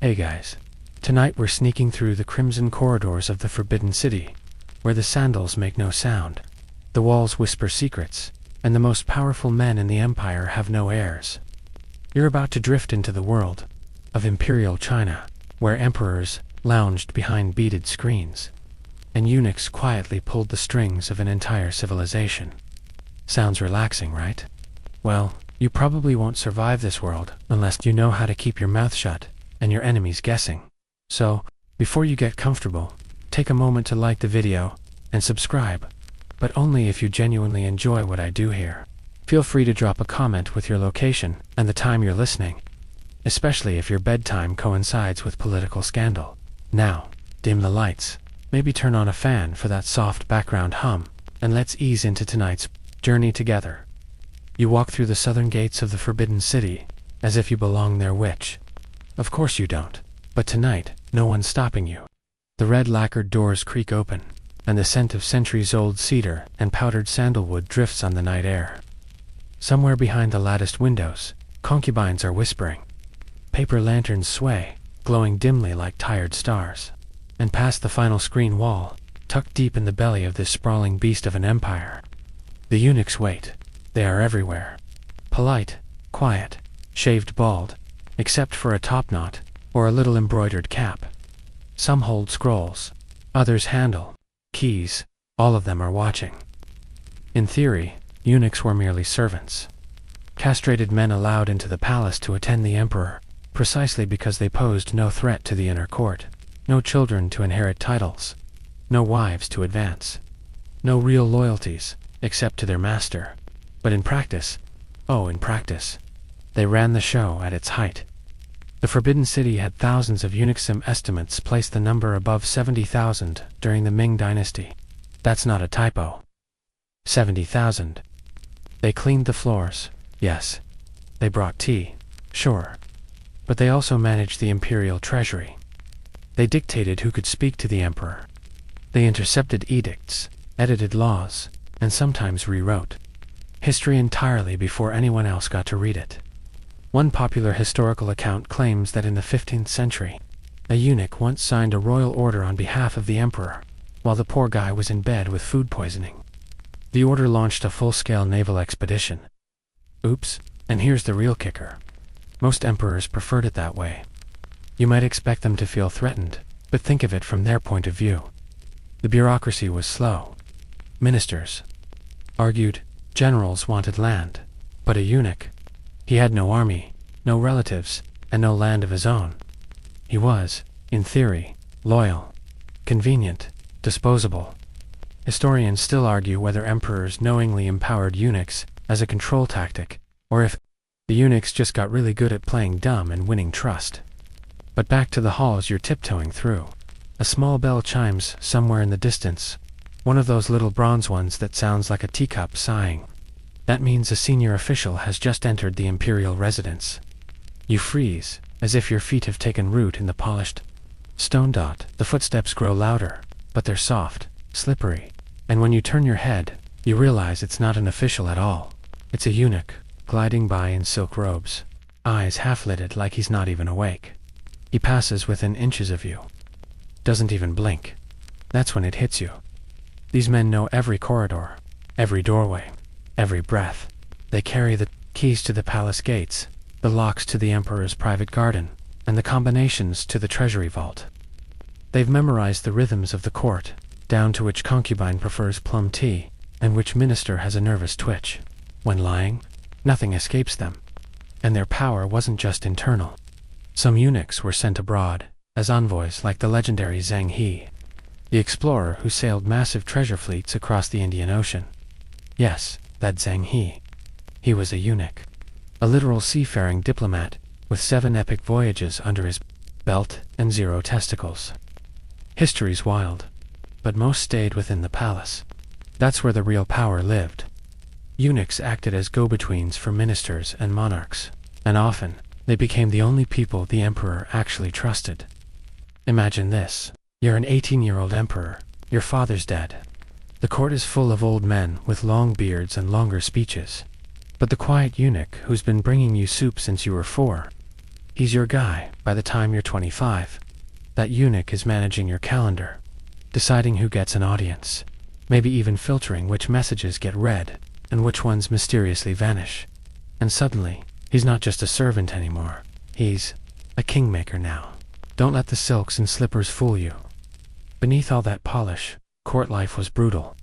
Hey guys. Tonight we're sneaking through the crimson corridors of the Forbidden City, where the sandals make no sound, the walls whisper secrets, and the most powerful men in the Empire have no heirs. You're about to drift into the world of Imperial China, where emperors lounged behind beaded screens, and eunuchs quietly pulled the strings of an entire civilization. Sounds relaxing, right? Well, you probably won't survive this world unless you know how to keep your mouth shut and your enemies guessing. So, before you get comfortable, take a moment to like the video and subscribe, but only if you genuinely enjoy what I do here. Feel free to drop a comment with your location and the time you're listening, especially if your bedtime coincides with political scandal. Now, dim the lights, maybe turn on a fan for that soft background hum, and let's ease into tonight's journey together. You walk through the southern gates of the Forbidden City, as if you belong there, which, of course you don't. But tonight, no one's stopping you. The red lacquered doors creak open, and the scent of centuries-old cedar and powdered sandalwood drifts on the night air. Somewhere behind the latticed windows, concubines are whispering. Paper lanterns sway, glowing dimly like tired stars. And past the final screen wall, tucked deep in the belly of this sprawling beast of an empire, the eunuchs wait. They are everywhere. Polite, quiet, shaved bald, except for a topknot or a little embroidered cap. Some hold scrolls, others handle keys. All of them are watching. In theory, eunuchs were merely servants, castrated men allowed into the palace to attend the emperor, precisely because they posed no threat to the inner court. No children to inherit titles, no wives to advance, no real loyalties except to their master. But in practice, they ran the show at its height. The Forbidden City had thousands of eunuchs. Some estimates place the number above 70,000 during the Ming dynasty. That's not a typo. 70,000. They cleaned the floors, yes. They brought tea, sure. But they also managed the imperial treasury. They dictated who could speak to the emperor. They intercepted edicts, edited laws, and sometimes rewrote history entirely before anyone else got to read it. One popular historical account claims that in the 15th century, a eunuch once signed a royal order on behalf of the emperor, while the poor guy was in bed with food poisoning. The order launched a full-scale naval expedition. Oops, and here's the real kicker. Most emperors preferred it that way. You might expect them to feel threatened, but think of it from their point of view. The bureaucracy was slow. Ministers argued, generals wanted land, but a eunuch, he had no army, no relatives, and no land of his own. He was, in theory, loyal, convenient, disposable. Historians still argue whether emperors knowingly empowered eunuchs as a control tactic, or if the eunuchs just got really good at playing dumb and winning trust. But back to the halls you're tiptoeing through. A small bell chimes somewhere in the distance, one of those little bronze ones that sounds like a teacup sighing. That means a senior official has just entered the imperial residence. You freeze, as if your feet have taken root in the polished stone. The footsteps grow louder, but they're soft, slippery, and when you turn your head, you realize it's not an official at all. It's a eunuch, gliding by in silk robes, eyes half-lidded like he's not even awake. He passes within inches of you. Doesn't even blink. That's when it hits you. These men know every corridor, every doorway, every breath. They carry the keys to the palace gates, the locks to the emperor's private garden, and the combinations to the treasury vault. They've memorized the rhythms of the court, down to which concubine prefers plum tea, and which minister has a nervous twitch. When lying, nothing escapes them. And their power wasn't just internal. Some eunuchs were sent abroad as envoys like the legendary Zhang He, the explorer who sailed massive treasure fleets across the Indian Ocean. Yes, that Zhang He. He was a eunuch, a literal seafaring diplomat with 7 epic voyages under his belt and 0 testicles. History's wild, but most stayed within the palace. That's where the real power lived. Eunuchs acted as go-betweens for ministers and monarchs, and often they became the only people the emperor actually trusted. Imagine this. You're an 18-year-old emperor. Your father's dead. The court is full of old men with long beards and longer speeches. But the quiet eunuch who's been bringing you soup since you were 4, He's your guy by the time you're 25. That eunuch is managing your calendar, deciding who gets an audience, maybe even filtering which messages get read and which ones mysteriously vanish. And suddenly, he's not just a servant anymore. He's a kingmaker now. Don't let the silks and slippers fool you. Beneath all that polish, court life was brutal.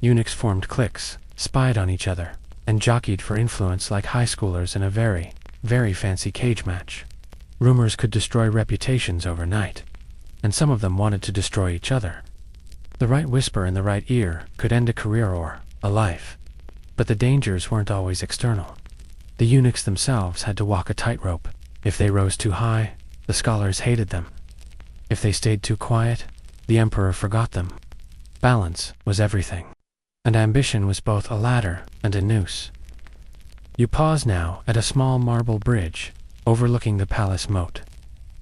Eunuchs formed cliques, spied on each other, and jockeyed for influence like high schoolers in a very, very fancy cage match. Rumors could destroy reputations overnight, and some of them wanted to destroy each other. The right whisper in the right ear could end a career or a life. But the dangers weren't always external. The eunuchs themselves had to walk a tightrope. If they rose too high, the scholars hated them. If they stayed too quiet, the emperor forgot them. Balance was everything, and ambition was both a ladder and a noose. You pause now at a small marble bridge overlooking the palace moat.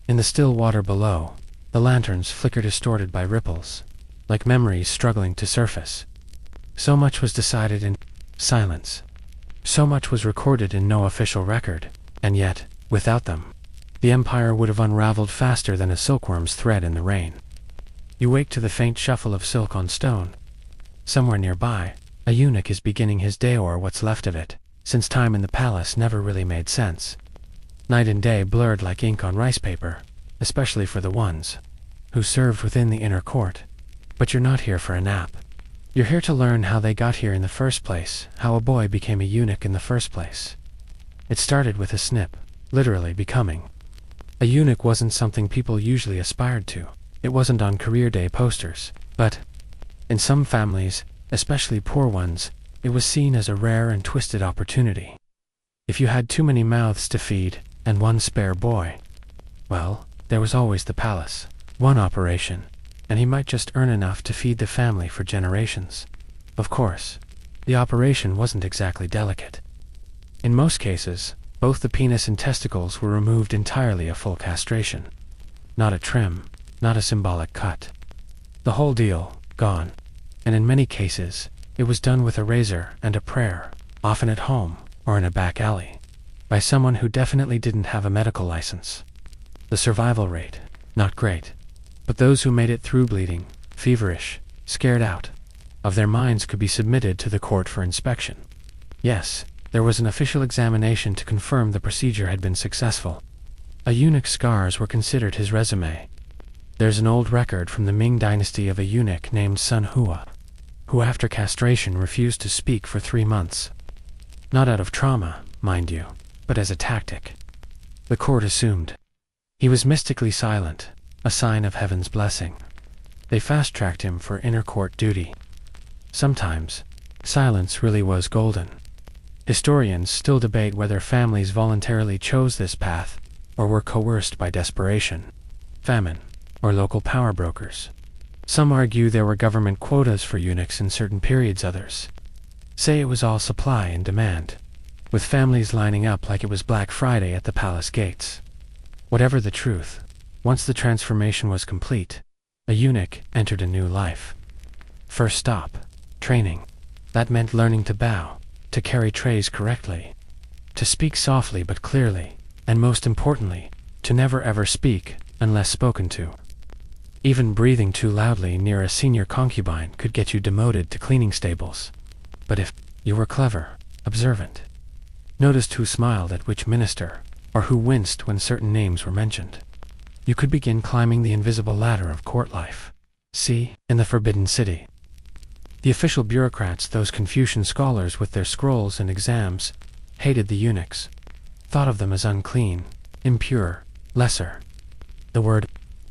In the still water below, the lanterns flicker distorted by ripples, like memories struggling to surface. So much was decided in silence. So much was recorded in no official record, and yet, without them, the empire would have unraveled faster than a silkworm's thread in the rain. You wake to the faint shuffle of silk on stone. Somewhere nearby, a eunuch is beginning his day, or what's left of it, since time in the palace never really made sense. Night and day blurred like ink on rice paper, especially for the ones who served within the inner court. But you're not here for a nap. You're here to learn how they got here in the first place, how a boy became a eunuch in the first place. It started with a snip, literally becoming. A eunuch wasn't something people usually aspired to. It wasn't on career day posters, but in some families, especially poor ones, it was seen as a rare and twisted opportunity. If you had too many mouths to feed and one spare boy, well, there was always the palace, one operation, and he might just earn enough to feed the family for generations. Of course, the operation wasn't exactly delicate. In most cases, both the penis and testicles were removed entirely, a full castration. Not a trim, not a symbolic cut. The whole deal, gone. And in many cases, it was done with a razor and a prayer, often at home or in a back alley, by someone who definitely didn't have a medical license. The survival rate, not great. But those who made it through bleeding, feverish, scared out of their minds could be submitted to the court for inspection. Yes, there was an official examination to confirm the procedure had been successful. A eunuch's scars were considered his resume. There's an old record from the Ming dynasty of a eunuch named Sun Hua, who after castration refused to speak for 3 months. Not out of trauma, mind you, but as a tactic. The court assumed he was mystically silent, a sign of heaven's blessing. They fast-tracked him for inner court duty. Sometimes, silence really was golden. Historians still debate whether families voluntarily chose this path, or were coerced by desperation, famine, or local power brokers. Some argue there were government quotas for eunuchs in certain periods. Others say it was all supply and demand, with families lining up like it was Black Friday at the palace gates. Whatever the truth, once the transformation was complete, a eunuch entered a new life. First stop, training. That meant learning to bow, to carry trays correctly, to speak softly but clearly, and most importantly, to never ever speak unless spoken to. Even breathing too loudly near a senior concubine could get you demoted to cleaning stables. But if you were clever, observant, noticed who smiled at which minister, or who winced when certain names were mentioned, you could begin climbing the invisible ladder of court life. See, in the Forbidden City. The official bureaucrats, those Confucian scholars with their scrolls and exams, hated the eunuchs, thought of them as unclean, impure, lesser. The word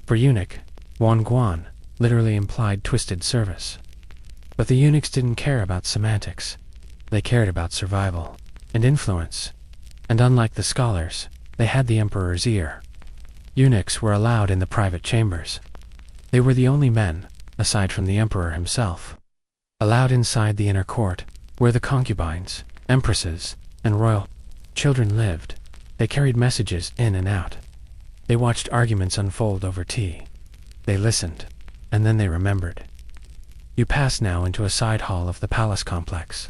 for eunuch, Guan, literally implied twisted service. But the eunuchs didn't care about semantics. They cared about survival and influence. And unlike the scholars, they had the emperor's ear. Eunuchs were allowed in the private chambers. They were the only men, aside from the emperor himself, allowed inside the inner court, where the concubines, empresses, and royal children lived. They carried messages in and out. They watched arguments unfold over tea. They listened, and then they remembered. You pass now into a side hall of the palace complex,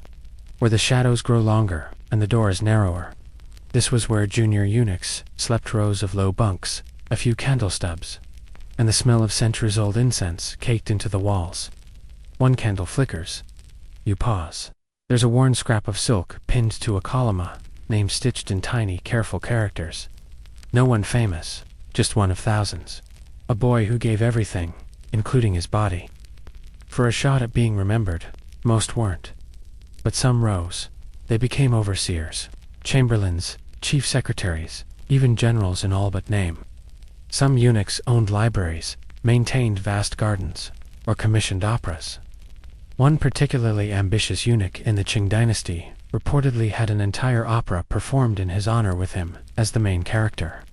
where the shadows grow longer and the doors narrower. This was where junior eunuchs slept, rows of low bunks, a few candle stubs, and the smell of centuries-old incense caked into the walls. One candle flickers. You pause. There's a worn scrap of silk pinned to a column, name stitched in tiny, careful characters. No one famous, just one of thousands. A boy who gave everything, including his body, for a shot at being remembered. Most weren't. But some rose. They became overseers, chamberlains, chief secretaries, even generals in all but name. Some eunuchs owned libraries, maintained vast gardens, or commissioned operas. One particularly ambitious eunuch in the Qing dynasty reportedly had an entire opera performed in his honor with him as the main character.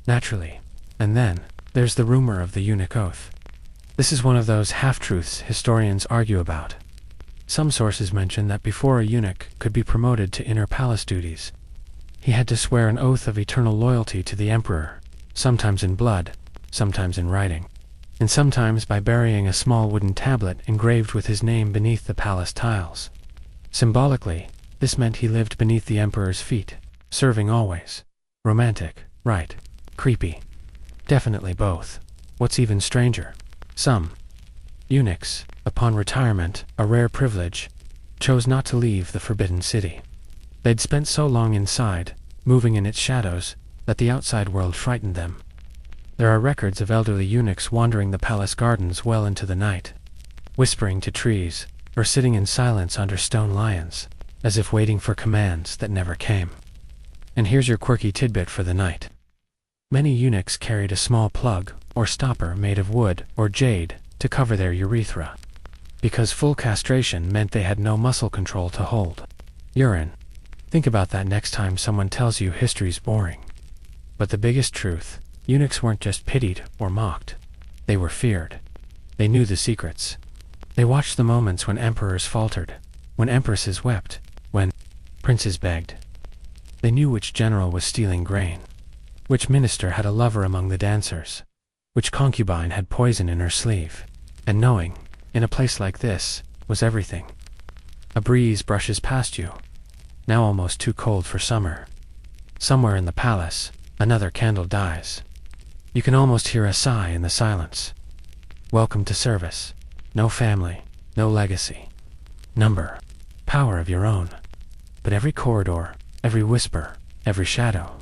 Naturally. And then, there's the rumor of the eunuch oath. This is one of those half-truths historians argue about. Some sources mention that before a eunuch could be promoted to inner palace duties, he had to swear an oath of eternal loyalty to the emperor, sometimes in blood, sometimes in writing, and sometimes by burying a small wooden tablet engraved with his name beneath the palace tiles. Symbolically, this meant he lived beneath the emperor's feet, serving always. Romantic, right? Creepy. Definitely both. What's even stranger? Some eunuchs, upon retirement, a rare privilege, chose not to leave the Forbidden City. They'd spent so long inside, moving in its shadows, that the outside world frightened them. There are records of elderly eunuchs wandering the palace gardens well into the night, whispering to trees, or sitting in silence under stone lions, as if waiting for commands that never came. And here's your quirky tidbit for the night. Many eunuchs carried a small plug, or stopper made of wood or jade, to cover their urethra, because full castration meant they had no muscle control to hold urine. Think about that next time someone tells you history's boring. But the biggest truth, eunuchs weren't just pitied or mocked. They were feared. They knew the secrets. They watched the moments when emperors faltered, when empresses wept, when princes begged. They knew which general was stealing grain, which minister had a lover among the dancers, which concubine had poison in her sleeve. And knowing, in a place like this, was everything. A breeze brushes past you, now almost too cold for summer. Somewhere in the palace, another candle dies. You can almost hear a sigh in the silence. Welcome to service. No family, no legacy. Number, power of your own. But every corridor, every whisper, every shadow,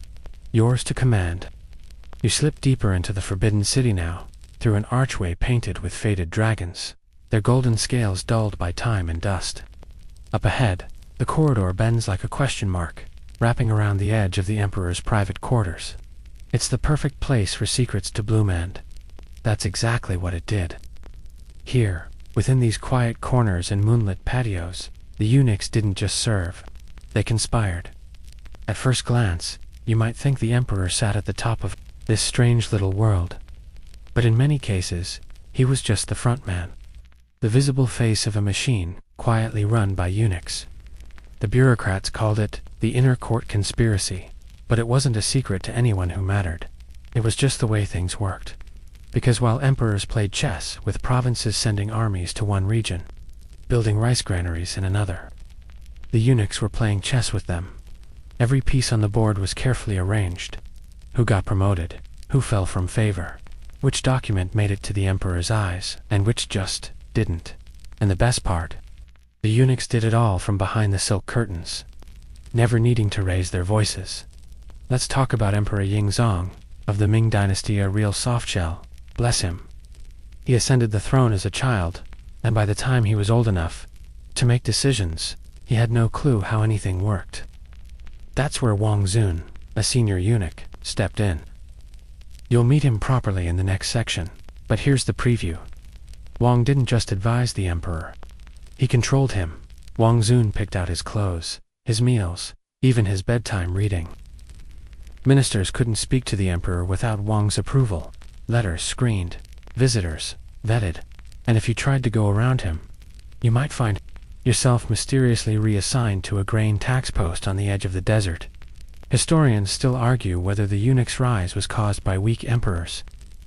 yours to command. You slip deeper into the Forbidden City now, through an archway painted with faded dragons, their golden scales dulled by time and dust. Up ahead, the corridor bends like a question mark, wrapping around the edge of the emperor's private quarters. It's the perfect place for secrets to bloom, and that's exactly what it did. Here, within these quiet corners and moonlit patios, the eunuchs didn't just serve, they conspired. At first glance, you might think the emperor sat at the top of this strange little world. But in many cases, he was just the front man, the visible face of a machine quietly run by eunuchs. The bureaucrats called it the inner court conspiracy, but it wasn't a secret to anyone who mattered. It was just the way things worked. Because while emperors played chess with provinces sending armies to one region, building rice granaries in another, the eunuchs were playing chess with them. Every piece on the board was carefully arranged. Who got promoted, who fell from favor, which document made it to the emperor's eyes, and which just didn't. And the best part, the eunuchs did it all from behind the silk curtains, never needing to raise their voices. Let's talk about Emperor Yingzong, of the Ming dynasty, a real softshell, bless him. He ascended the throne as a child, and by the time he was old enough to make decisions, he had no clue how anything worked. That's where Wang Xun, a senior eunuch, stepped in. You'll meet him properly in the next section, but here's the preview. Wang didn't just advise the emperor. He controlled him. Wang Xun picked out his clothes, his meals, even his bedtime reading. Ministers couldn't speak to the emperor without Wang's approval. Letters screened, visitors vetted, and if you tried to go around him, you might find yourself mysteriously reassigned to a grain tax post on the edge of the desert. Historians still argue whether the eunuchs' rise was caused by weak emperors,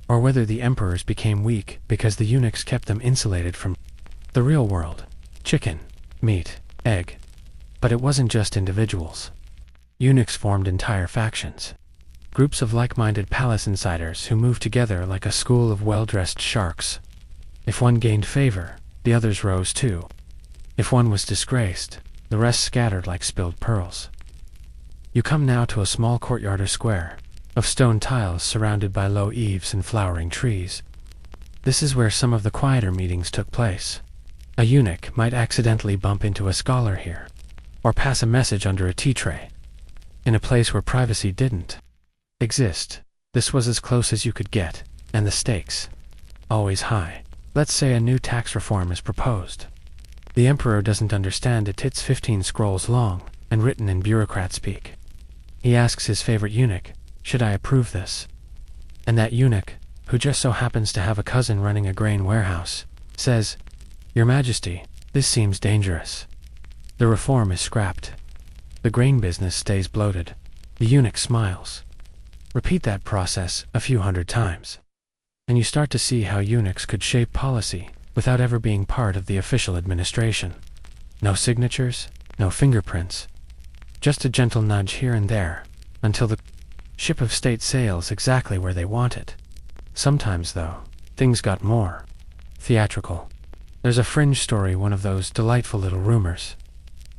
or whether the emperors became weak because the eunuchs kept them insulated from the real world. Chicken, meat, egg. But it wasn't just individuals. Eunuchs formed entire factions. Groups of like-minded palace insiders who moved together like a school of well-dressed sharks. If one gained favor, the others rose too. If one was disgraced, the rest scattered like spilled pearls. You come now to a small courtyard or square, of stone tiles surrounded by low eaves and flowering trees. This is where some of the quieter meetings took place. A eunuch might accidentally bump into a scholar here, or pass a message under a tea tray. In a place where privacy didn't exist, this was as close as you could get, and the stakes always high. Let's say a new tax reform is proposed. The emperor doesn't understand it. It's 15 scrolls long, and written in bureaucrat speak. He asks his favorite eunuch, "Should I approve this?" And that eunuch, who just so happens to have a cousin running a grain warehouse, says, "Your Majesty, this seems dangerous." The reform is scrapped. The grain business stays bloated. The eunuch smiles. Repeat that process a few hundred times, and you start to see how eunuchs could shape policy without ever being part of the official administration. No signatures, no fingerprints, just a gentle nudge here and there, until the ship of state sails exactly where they want it. Sometimes, though, things got more theatrical. There's a fringe story, one of those delightful little rumors.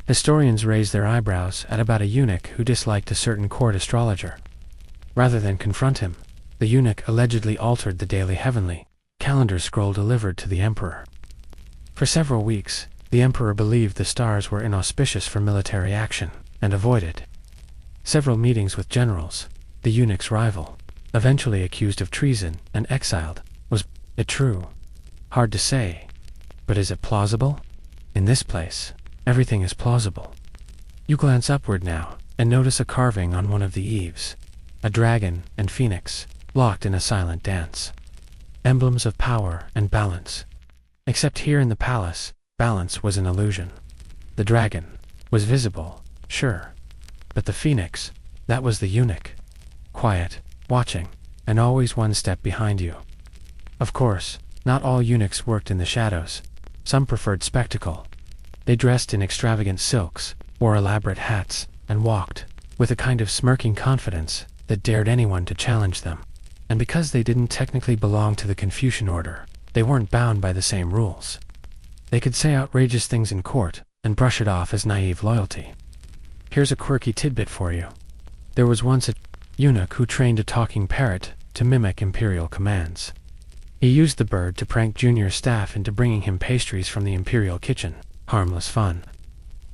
Historians raise their eyebrows at about a eunuch who disliked a certain court astrologer. Rather than confront him, the eunuch allegedly altered the daily heavenly calendar scroll delivered to the emperor. For several weeks, the emperor believed the stars were inauspicious for military action, and avoided several meetings with generals. The eunuch's rival, eventually accused of treason and exiled. Was it true? Hard to say. But is it plausible? In this place, everything is plausible. You glance upward now, and notice a carving on one of the eaves. A dragon and phoenix, locked in a silent dance. Emblems of power and balance. Except here in the palace, balance was an illusion. The dragon was visible, sure. But the phoenix, that was the eunuch. Quiet, watching, and always one step behind you. Of course, not all eunuchs worked in the shadows. Some preferred spectacle. They dressed in extravagant silks, wore elaborate hats, and walked with a kind of smirking confidence that dared anyone to challenge them. And because they didn't technically belong to the Confucian order, they weren't bound by the same rules. They could say outrageous things in court and brush it off as naive loyalty. Here's a quirky tidbit for you. There was once a eunuch who trained a talking parrot to mimic imperial commands. He used the bird to prank junior staff into bringing him pastries from the imperial kitchen. Harmless fun.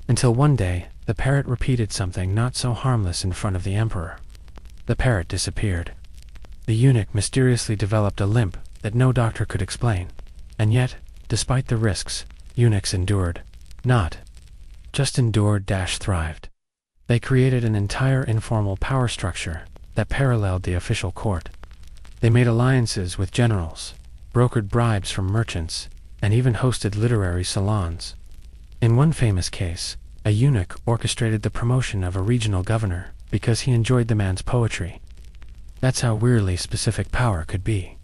Until one day, the parrot repeated something not so harmless in front of the emperor. The parrot disappeared. The eunuch mysteriously developed a limp that no doctor could explain. And yet, despite the risks, eunuchs endured. Not just endured-thrived. They created an entire informal power structure that paralleled the official court. They made alliances with generals, brokered bribes from merchants, and even hosted literary salons. In one famous case, a eunuch orchestrated the promotion of a regional governor because he enjoyed the man's poetry. That's how weirdly specific power could be.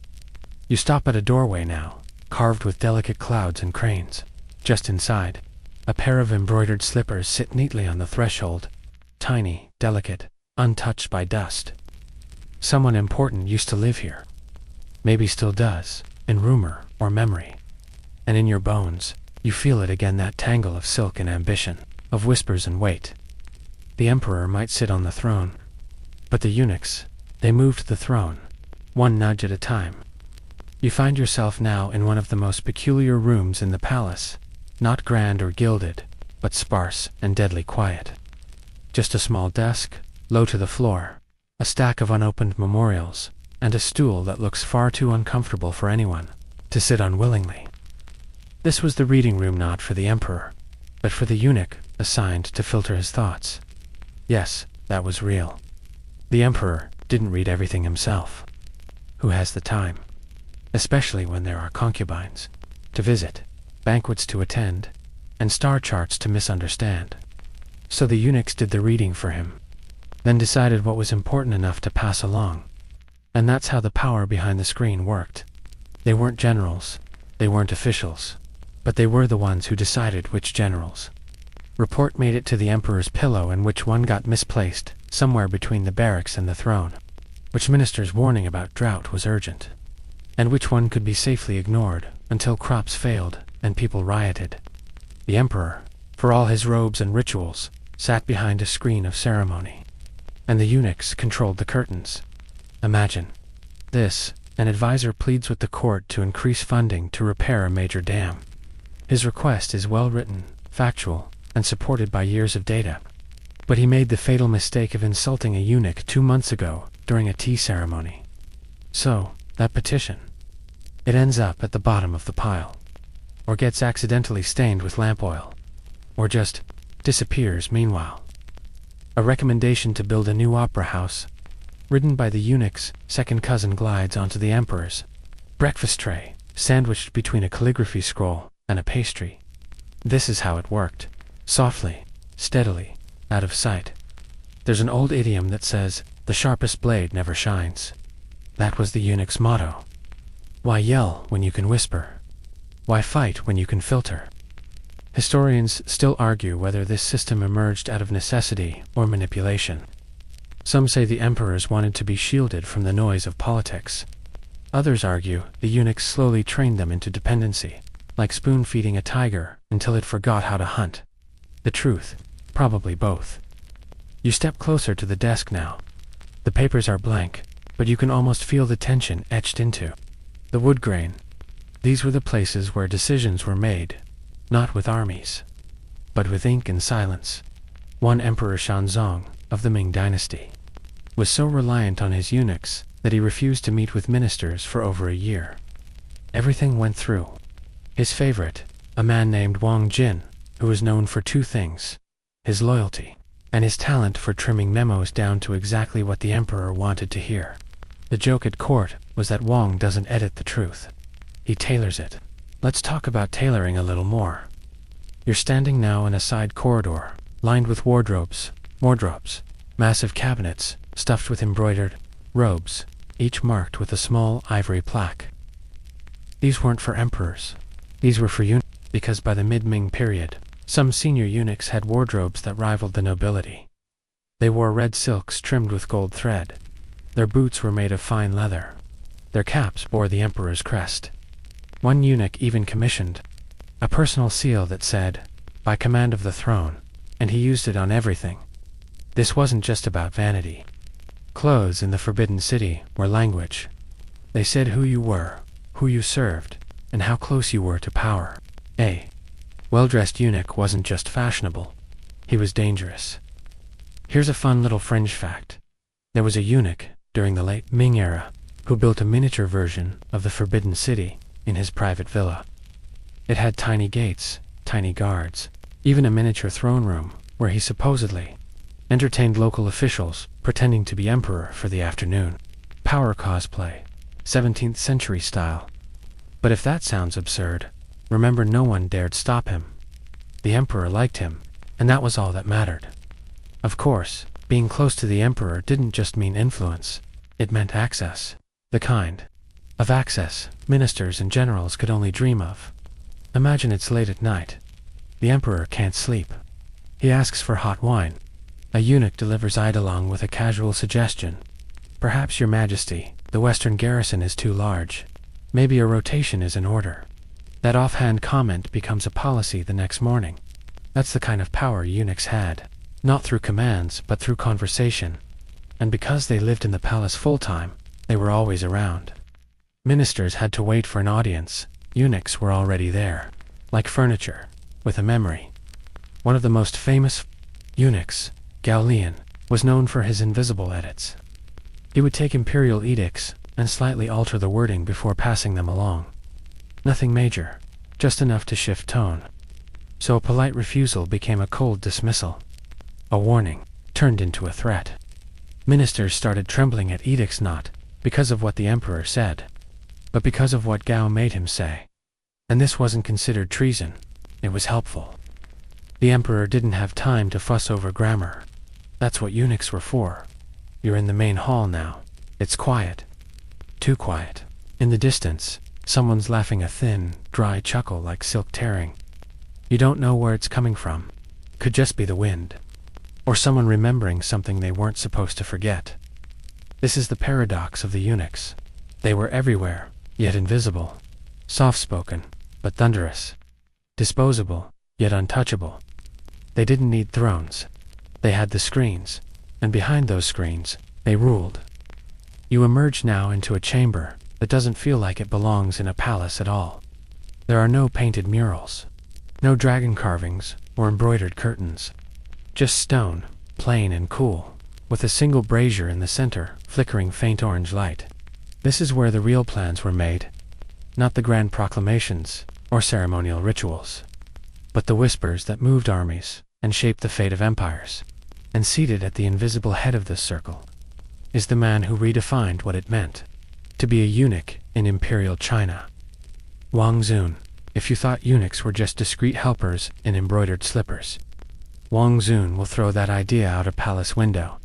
You stop at a doorway now, carved with delicate clouds and cranes. Just inside, a pair of embroidered slippers sit neatly on the threshold. Tiny, delicate, untouched by dust. Someone important used to live here. Maybe still does, in rumor or memory. And in your bones, you feel it again, that tangle of silk and ambition, of whispers and weight. The emperor might sit on the throne, but the eunuchs, they moved the throne, one nudge at a time. You find yourself now in one of the most peculiar rooms in the palace, not grand or gilded, but sparse and deadly quiet. Just a small desk, low to the floor, a stack of unopened memorials, and a stool that looks far too uncomfortable for anyone to sit on willingly. This was the reading room, not for the emperor, but for the eunuch assigned to filter his thoughts. Yes, that was real. The emperor didn't read everything himself. Who has the time? Especially when there are concubines to visit, banquets to attend, and star charts to misunderstand. So the eunuchs did the reading for him, then decided what was important enough to pass along. And that's how the power behind the screen worked. They weren't generals, they weren't officials, but they were the ones who decided which generals Report made it to the emperor's pillow in which one got misplaced, somewhere between the barracks and the throne. Which minister's warning about drought was urgent, and which one could be safely ignored until crops failed and people rioted. The emperor, for all his robes and rituals, sat behind a screen of ceremony, and the eunuchs controlled the curtains. Imagine this: an advisor pleads with the court to increase funding to repair a major dam. His request is well written, factual, and supported by years of data. But he made the fatal mistake of insulting a eunuch 2 months ago during a tea ceremony. So, that petition, it ends up at the bottom of the pile, or gets accidentally stained with lamp oil, or just disappears meanwhile. A recommendation to build a new opera house, written by the eunuch's second cousin, glides onto the emperor's breakfast tray, sandwiched between a calligraphy scroll and a pastry. This is how it worked: softly, steadily, out of sight. There's an old idiom that says, "The sharpest blade never shines." That was the eunuch's motto. Why yell when you can whisper? Why fight when you can filter? Historians still argue whether this system emerged out of necessity or manipulation. Some say the emperors wanted to be shielded from the noise of politics. Others argue the eunuchs slowly trained them into dependency, like spoon-feeding a tiger until it forgot how to hunt. The truth, probably both. You step closer to the desk now. The papers are blank, but you can almost feel the tension etched into the wood grain. These were the places where decisions were made, not with armies, but with ink and silence. One emperor, Shanzong, of the Ming dynasty, was so reliant on his eunuchs that he refused to meet with ministers for over a year. Everything went through his favorite, a man named Wang Jin, who was known for 2 things: his loyalty and his talent for trimming memos down to exactly what the emperor wanted to hear. The joke at court was that Wang doesn't edit the truth. He tailors it. Let's talk about tailoring a little more. You're standing now in a side corridor, lined with wardrobes, massive cabinets, stuffed with embroidered robes, each marked with a small ivory plaque. These weren't for emperors. These were for eunuchs, because by the mid-Ming period, some senior eunuchs had wardrobes that rivaled the nobility. They wore red silks trimmed with gold thread. Their boots were made of fine leather. Their caps bore the emperor's crest. One eunuch even commissioned a personal seal that said, "By command of the throne," and he used it on everything. This wasn't just about vanity. Clothes in the Forbidden City were language. They said who you were, who you served, and how close you were to power. A well-dressed eunuch wasn't just fashionable, he was dangerous. Here's a fun little fringe fact. There was a eunuch, during the late Ming era, who built a miniature version of the Forbidden City in his private villa. It had tiny gates, tiny guards, even a miniature throne room where he supposedly entertained local officials pretending to be emperor for the afternoon. Power cosplay, 17th century style. But if that sounds absurd, remember no one dared stop him. The emperor liked him, and that was all that mattered. Of course, being close to the emperor didn't just mean influence, it meant access. The kind of access ministers and generals could only dream of. Imagine it's late at night. The emperor can't sleep. He asks for hot wine. A eunuch delivers eidolon with a casual suggestion. "Perhaps, Your Majesty, the western garrison is too large. Maybe a rotation is in order." That offhand comment becomes a policy the next morning. That's the kind of power eunuchs had, not through commands but through conversation. And because they lived in the palace full-time, they were always around. Ministers had to wait for an audience. Eunuchs were already there, like furniture, with a memory. One of the most famous eunuchs, Gao Lian, was known for his invisible edits. He would take imperial edicts and slightly alter the wording before passing them along. Nothing major, just enough to shift tone. So a polite refusal became a cold dismissal. A warning turned into a threat. Ministers started trembling at edicts not because of what the emperor said, but because of what Gao made him say. And this wasn't considered treason, it was helpful. The emperor didn't have time to fuss over grammar. That's what eunuchs were for. You're in the main hall now. It's quiet. Too quiet. In the distance, someone's laughing a thin, dry chuckle like silk tearing. You don't know where it's coming from. could just be the wind, or someone remembering something they weren't supposed to forget. This is the paradox of the eunuchs. They were everywhere, yet invisible, soft-spoken, but thunderous, disposable, yet untouchable. They didn't need thrones. They had the screens, and behind those screens, they ruled. You emerge now into a chamber that doesn't feel like it belongs in a palace at all. There are no painted murals, no dragon carvings or embroidered curtains. Just stone, plain and cool, with a single brazier in the center, flickering faint orange light. This is where the real plans were made, not the grand proclamations or ceremonial rituals, but the whispers that moved armies and shaped the fate of empires. And seated at the invisible head of this circle is the man who redefined what it meant to be a eunuch in Imperial China. Wang Xun. If you thought eunuchs were just discreet helpers in embroidered slippers, Wang Xun will throw that idea out a palace window.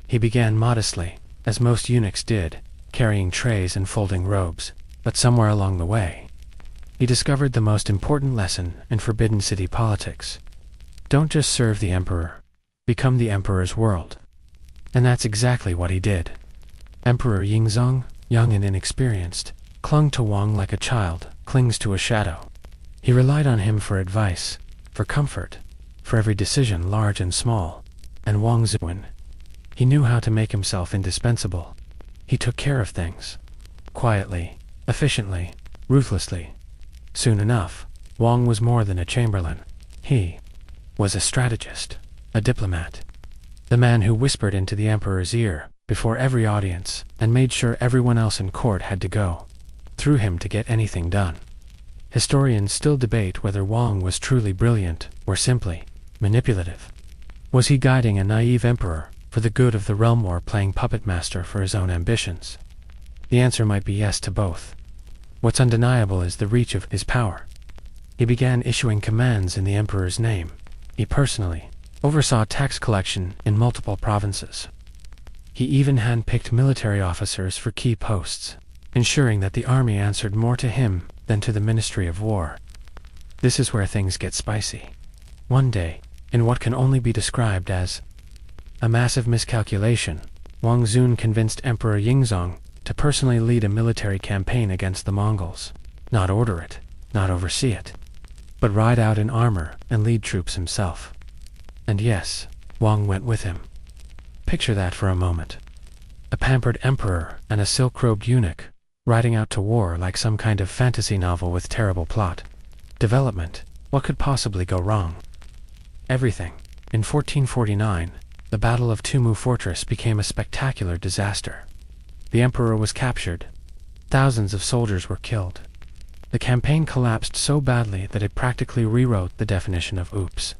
He began modestly, as most eunuchs did, carrying trays and folding robes, but somewhere along the way, he discovered the most important lesson in Forbidden City politics. Don't just serve the emperor, become the emperor's world. And that's exactly what he did. Emperor Yingzong, young and inexperienced, clung to Wang like a child clings to a shadow. He relied on him for advice, for comfort, for every decision large and small. And Wang Xun, he knew how to make himself indispensable. He took care of things. Quietly, efficiently, ruthlessly. Soon enough, Wang was more than a chamberlain. He was a strategist, a diplomat. The man who whispered into the emperor's ear before every audience and made sure everyone else in court had to go through him to get anything done. Historians still debate whether Wang was truly brilliant or simply manipulative. Was he guiding a naive emperor for the good of the realm or playing puppet master for his own ambitions? The answer might be yes to both. What's undeniable is the reach of his power. He began issuing commands in the emperor's name. He personally oversaw tax collection in multiple provinces. He even handpicked military officers for key posts, ensuring that the army answered more to him than to the Ministry of War. This is where things get spicy. One day, in what can only be described as a massive miscalculation, Wang Xun convinced Emperor Yingzong to personally lead a military campaign against the Mongols. Not order it, not oversee it, but ride out in armor and lead troops himself. And yes, Wang went with him. Picture that for a moment. A pampered emperor and a silk-robed eunuch, riding out to war like some kind of fantasy novel with terrible plot. Development. What could possibly go wrong? Everything. In 1449, the Battle of Tumu Fortress became a spectacular disaster. The emperor was captured. Thousands of soldiers were killed. The campaign collapsed so badly that it practically rewrote the definition of oops.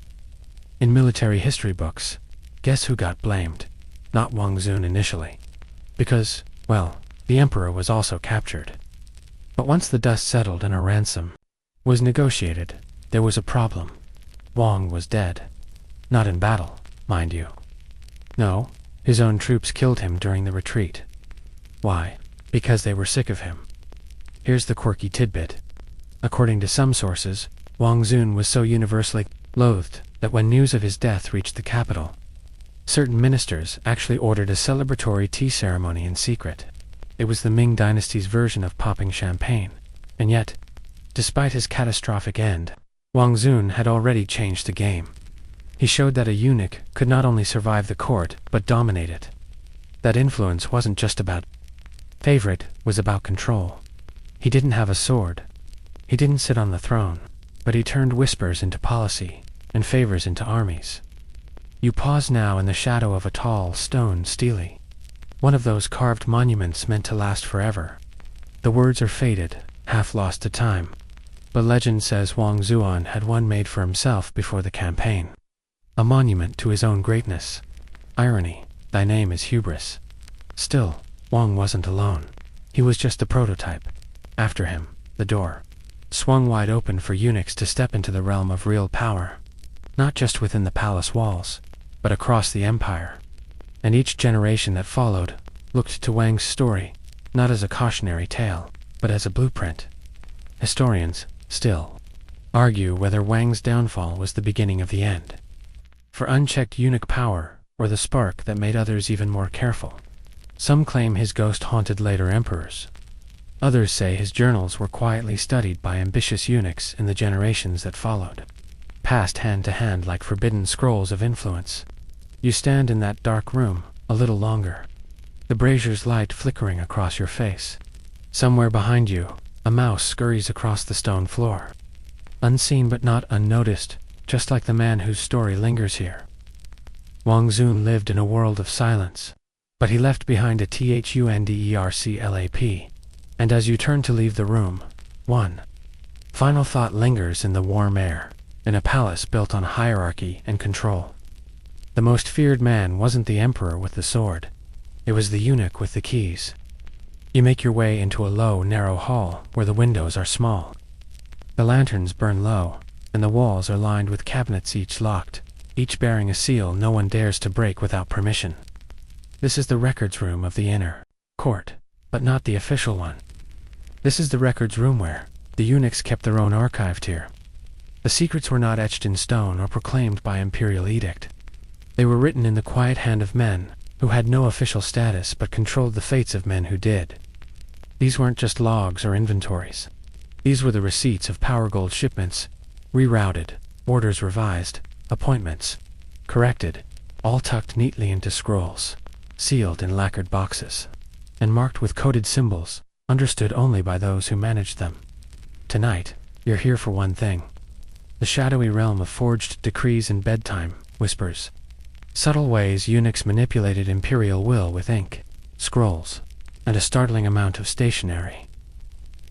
In military history books, guess who got blamed? Not Wang Xun initially. Because, well, the emperor was also captured. But once the dust settled and a ransom was negotiated, there was a problem. Wang was dead. Not in battle, mind you. No, his own troops killed him during the retreat. Why? Because they were sick of him. Here's the quirky tidbit. According to some sources, Wang Xun was so universally loathed that when news of his death reached the capital, certain ministers actually ordered a celebratory tea ceremony in secret. It was the Ming dynasty's version of popping champagne. And yet, despite his catastrophic end, Wang Xun had already changed the game. He showed that a eunuch could not only survive the court, but dominate it. That influence wasn't just about favorite, was about control. He didn't have a sword. He didn't sit on the throne, but he turned whispers into policy and favors into armies. You pause now in the shadow of a tall stone stele, one of those carved monuments meant to last forever. The words are faded, half lost to time, but legend says Wang Xuan had one made for himself before the campaign. A monument to his own greatness. Irony, thy name is hubris. Still, Wang wasn't alone. He was just a prototype. After him, the door swung wide open for eunuchs to step into the realm of real power. Not just within the palace walls, but across the empire. And each generation that followed looked to Wang's story, not as a cautionary tale, but as a blueprint. Historians, still, argue whether Wang's downfall was the beginning of the end. for unchecked eunuch power, or the spark that made others even more careful. Some claim his ghost haunted later emperors. Others say his journals were quietly studied by ambitious eunuchs in the generations that followed, passed hand to hand like forbidden scrolls of influence. You stand in that dark room a little longer, the brazier's light flickering across your face. Somewhere behind you, a mouse scurries across the stone floor. Unseen but not unnoticed, just like the man whose story lingers here. Wang Xun lived in a world of silence, but he left behind a THUNDERCLAP. And as you turn to leave the room, one final thought lingers in the warm air, in a palace built on hierarchy and control. The most feared man wasn't the emperor with the sword. It was the eunuch with the keys. You make your way into a low, narrow hall where the windows are small. The lanterns burn low, and the walls are lined with cabinets each locked, each bearing a seal no one dares to break without permission. This is the records room of the inner court, but not the official one. This is the records room where the eunuchs kept their own archive tier. The secrets were not etched in stone or proclaimed by imperial edict. They were written in the quiet hand of men who had no official status but controlled the fates of men who did. These weren't just logs or inventories. These were the receipts of power gold shipments, rerouted, orders revised, appointments corrected, all tucked neatly into scrolls, sealed in lacquered boxes, and marked with coded symbols, understood only by those who managed them. Tonight, you're here for one thing. The shadowy realm of forged decrees and bedtime, whispers. Subtle ways eunuchs manipulated imperial will with ink, scrolls, and a startling amount of stationery.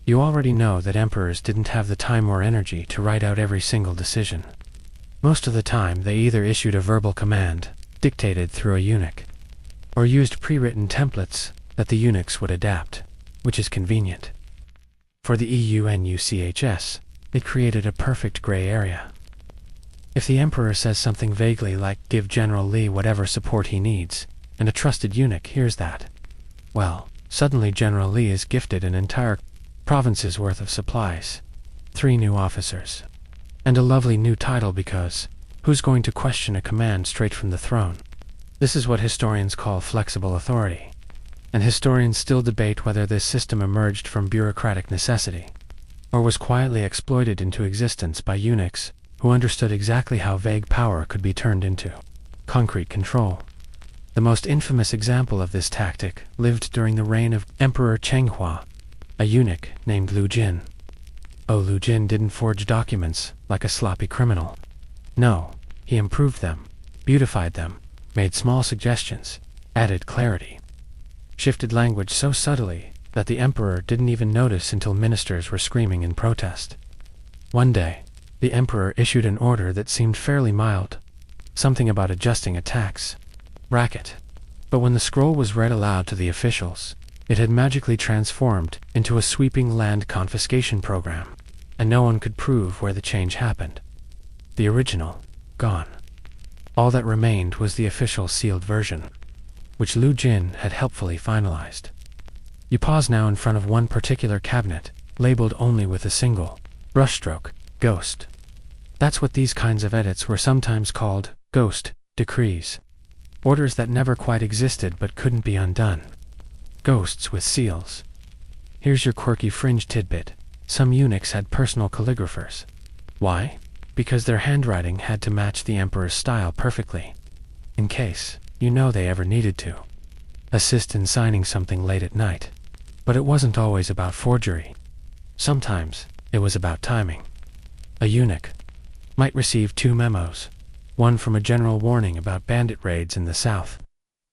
You already know that emperors didn't have the time or energy to write out every single decision. Most of the time they either issued a verbal command, dictated through a eunuch, or used pre-written templates that the eunuchs would adapt, which is convenient. For the EUNUCHS, it created a perfect gray area. If the emperor says something vaguely like, "Give General Li whatever support he needs," and a trusted eunuch hears that, well, suddenly General Li is gifted an entire province's worth of supplies, 3 new officers, and a lovely new title because who's going to question a command straight from the throne? This is what historians call flexible authority, and historians still debate whether this system emerged from bureaucratic necessity, or was quietly exploited into existence by eunuchs who understood exactly how vague power could be turned into concrete control. The most infamous example of this tactic lived during the reign of Emperor Chenghua, a eunuch named Lu Jin. Oh, Lu Jin didn't forge documents like a sloppy criminal. No, he improved them, beautified them, made small suggestions, added clarity, shifted language so subtly that the emperor didn't even notice until ministers were screaming in protest. One day, the emperor issued an order that seemed fairly mild, something about adjusting a tax bracket. But when the scroll was read aloud to the officials, it had magically transformed into a sweeping land confiscation program, and no one could prove where the change happened. The original, gone. All that remained was the official sealed version, which Lu Jin had helpfully finalized. You pause now in front of one particular cabinet, labeled only with a single brushstroke, ghost. That's what these kinds of edits were sometimes called, ghost decrees. Orders that never quite existed but couldn't be undone. Ghosts with seals. Here's your quirky fringe tidbit. Some eunuchs had personal calligraphers. Why? Because their handwriting had to match the emperor's style perfectly, in case, they ever needed to assist in signing something late at night. But it wasn't always about forgery. Sometimes, it was about timing. A eunuch might receive 2 memos, one from a general warning about bandit raids in the south,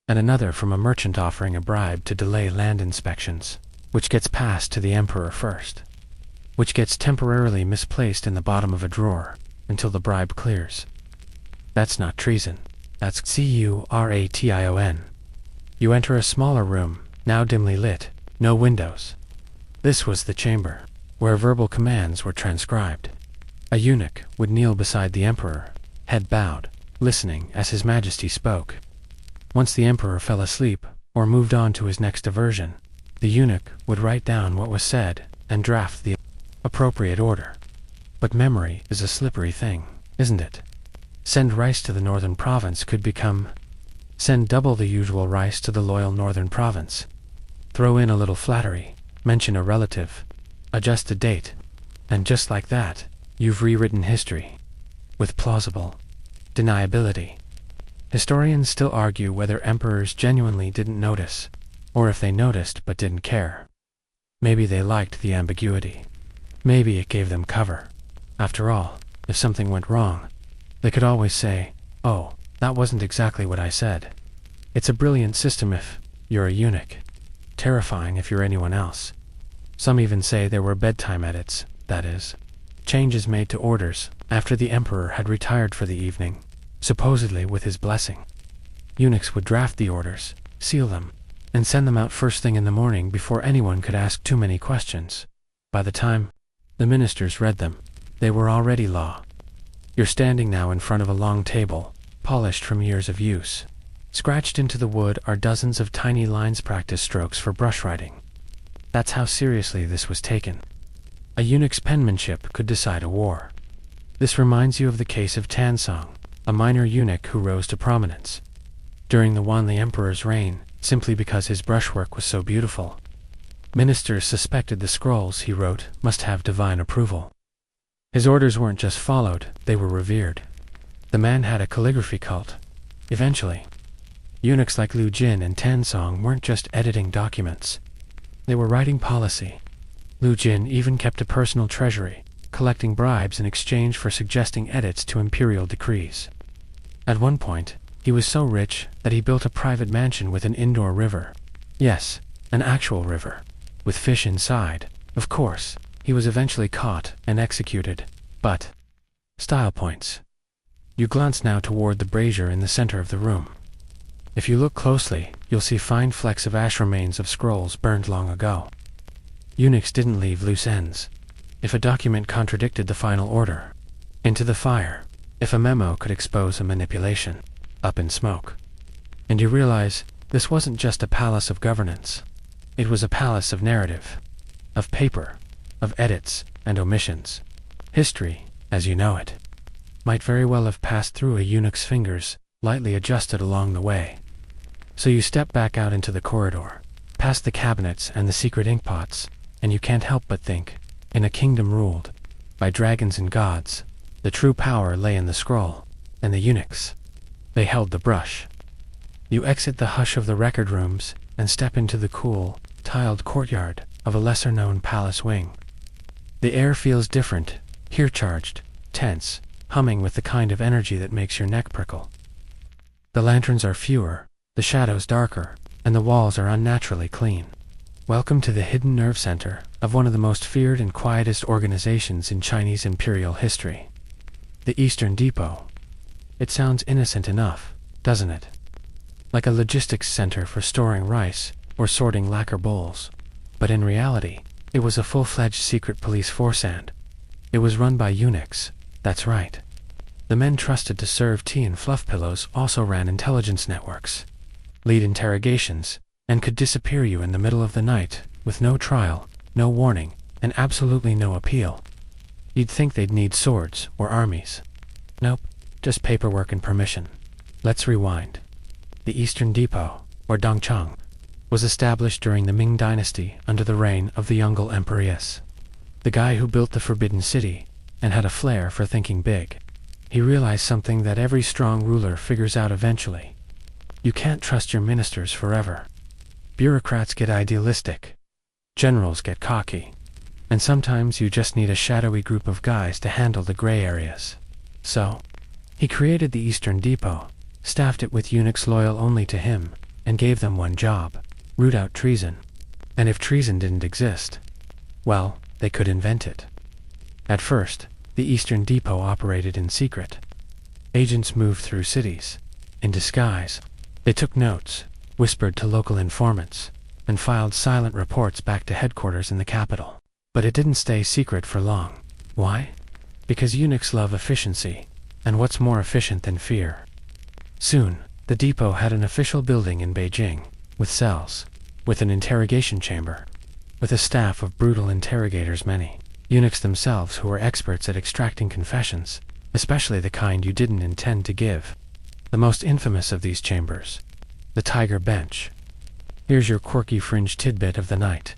and another from a merchant offering a bribe to delay land inspections. Which gets passed to the emperor first? Which gets temporarily misplaced in the bottom of a drawer until the bribe clears? That's not treason. That's curation. You enter a smaller room, now dimly lit, no windows. This was the chamber, where verbal commands were transcribed. A eunuch would kneel beside the emperor, head bowed, listening as His Majesty spoke. Once the emperor fell asleep, or moved on to his next diversion, the eunuch would write down what was said and draft the appropriate order. But memory is a slippery thing, isn't it? Send rice to the northern province could become send double the usual rice to the loyal northern province. Throw in a little flattery, mention a relative, adjust a date, and just like that, you've rewritten history. With plausible deniability. Historians still argue whether emperors genuinely didn't notice, or if they noticed but didn't care. Maybe they liked the ambiguity. Maybe it gave them cover. After all, if something went wrong, they could always say, "Oh, that wasn't exactly what I said." It's a brilliant system if you're a eunuch. Terrifying if you're anyone else. Some even say there were bedtime edits, that is, changes made to orders after the emperor had retired for the evening, supposedly with his blessing. Eunuchs would draft the orders, seal them, and send them out first thing in the morning before anyone could ask too many questions. By the time the ministers read them, they were already law. You're standing now in front of a long table, polished from years of use. Scratched into the wood are dozens of tiny lines practice strokes for brush writing. That's how seriously this was taken. A eunuch's penmanship could decide a war. This reminds you of the case of Tansong, a minor eunuch who rose to prominence during the Wanli Emperor's reign, simply because his brushwork was so beautiful. Ministers suspected the scrolls he wrote must have divine approval. His orders weren't just followed, they were revered. The man had a calligraphy cult. Eventually, eunuchs like Lu Jin and Tansong weren't just editing documents. They were writing policy. Lu Jin even kept a personal treasury, collecting bribes in exchange for suggesting edits to imperial decrees. At one point, he was so rich that he built a private mansion with an indoor river. Yes, an actual river, with fish inside. Of course, he was eventually caught and executed. But style points. You glance now toward the brazier in the center of the room. If you look closely, you'll see fine flecks of ash remains of scrolls burned long ago. Eunuchs didn't leave loose ends. If a document contradicted the final order, into the fire. If a memo could expose a manipulation, up in smoke. And you realize, this wasn't just a palace of governance. It was a palace of narrative, of paper, of edits and omissions. History, as you know it, might very well have passed through a eunuch's fingers, lightly adjusted along the way. So you step back out into the corridor, past the cabinets and the secret inkpots, and you can't help but think, in a kingdom ruled by dragons and gods, the true power lay in the scroll, and the eunuchs. They held the brush. You exit the hush of the record rooms and step into the cool, tiled courtyard of a lesser-known palace wing. The air feels different, here charged, tense, humming with the kind of energy that makes your neck prickle. The lanterns are fewer, the shadows darker, and the walls are unnaturally clean. Welcome to the hidden nerve center of one of the most feared and quietest organizations in Chinese imperial history. The Eastern Depot. It sounds innocent enough, doesn't it? Like a logistics center for storing rice or sorting lacquer bowls. But in reality, it was a full-fledged secret police force and it was run by eunuchs, that's right. The men trusted to serve tea and fluff pillows also ran intelligence networks, lead interrogations, and could disappear you in the middle of the night, with no trial, no warning, and absolutely no appeal. You'd think they'd need swords or armies. Nope, just paperwork and permission. Let's rewind. The Eastern Depot, or Dongcheng, was established during the Ming Dynasty under the reign of the Yongle Empress. The guy who built the Forbidden City, and had a flair for thinking big. He realized something that every strong ruler figures out eventually. You can't trust your ministers forever. Bureaucrats get idealistic. Generals get cocky. And sometimes you just need a shadowy group of guys to handle the gray areas. So, he created the Eastern Depot, staffed it with eunuchs loyal only to him, and gave them one job: root out treason. And if treason didn't exist, well, they could invent it. At first, the Eastern Depot operated in secret. Agents moved through cities, in disguise. They took notes, whispered to local informants, and filed silent reports back to headquarters in the capital. But it didn't stay secret for long. Why? Because eunuchs love efficiency, and what's more efficient than fear? Soon, the depot had an official building in Beijing, with cells, with an interrogation chamber, with a staff of brutal interrogators, many eunuchs themselves who were experts at extracting confessions, especially the kind you didn't intend to give. The most infamous of these chambers, the tiger bench. Here's your quirky fringe tidbit of the night.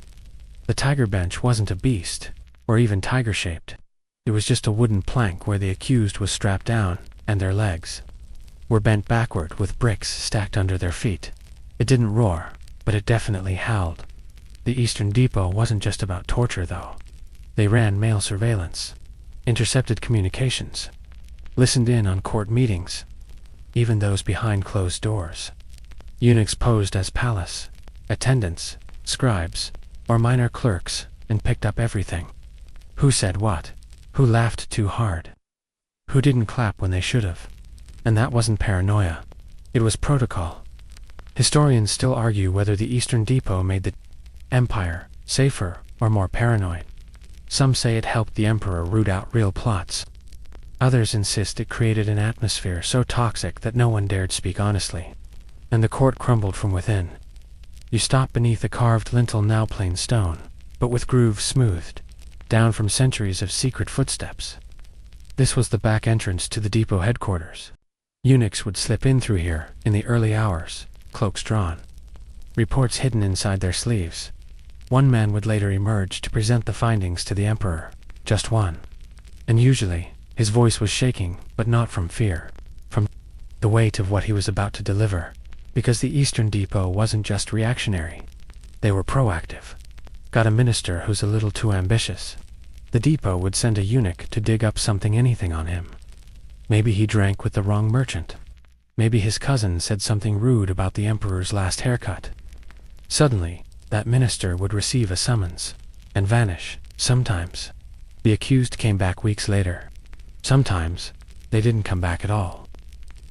The tiger bench wasn't a beast, or even tiger-shaped. It was just a wooden plank where the accused was strapped down, and their legs were bent backward with bricks stacked under their feet. It didn't roar, but it definitely howled. The Eastern Depot wasn't just about torture, though. They ran mail surveillance, intercepted communications, listened in on court meetings, even those behind closed doors. Eunuchs posed as palace attendants, scribes, or minor clerks, and picked up everything. Who said what? Who laughed too hard? Who didn't clap when they should have? And that wasn't paranoia. It was protocol. Historians still argue whether the Eastern Depot made the empire safer or more paranoid. Some say it helped the emperor root out real plots. Others insist it created an atmosphere so toxic that no one dared speak honestly. And the court crumbled from within. You stop beneath a carved lintel, now plain stone, but with grooves smoothed down from centuries of secret footsteps. This was the back entrance to the depot headquarters. Eunuchs would slip in through here in the early hours, cloaks drawn, reports hidden inside their sleeves. One man would later emerge to present the findings to the emperor, just one. And usually, his voice was shaking, but not from fear, from the weight of what he was about to deliver. Because the Eastern Depot wasn't just reactionary. They were proactive. Got a minister who's a little too ambitious. The depot would send a eunuch to dig up anything on him. Maybe he drank with the wrong merchant. Maybe his cousin said something rude about the emperor's last haircut. Suddenly, that minister would receive a summons and vanish. Sometimes, the accused came back weeks later. Sometimes, they didn't come back at all.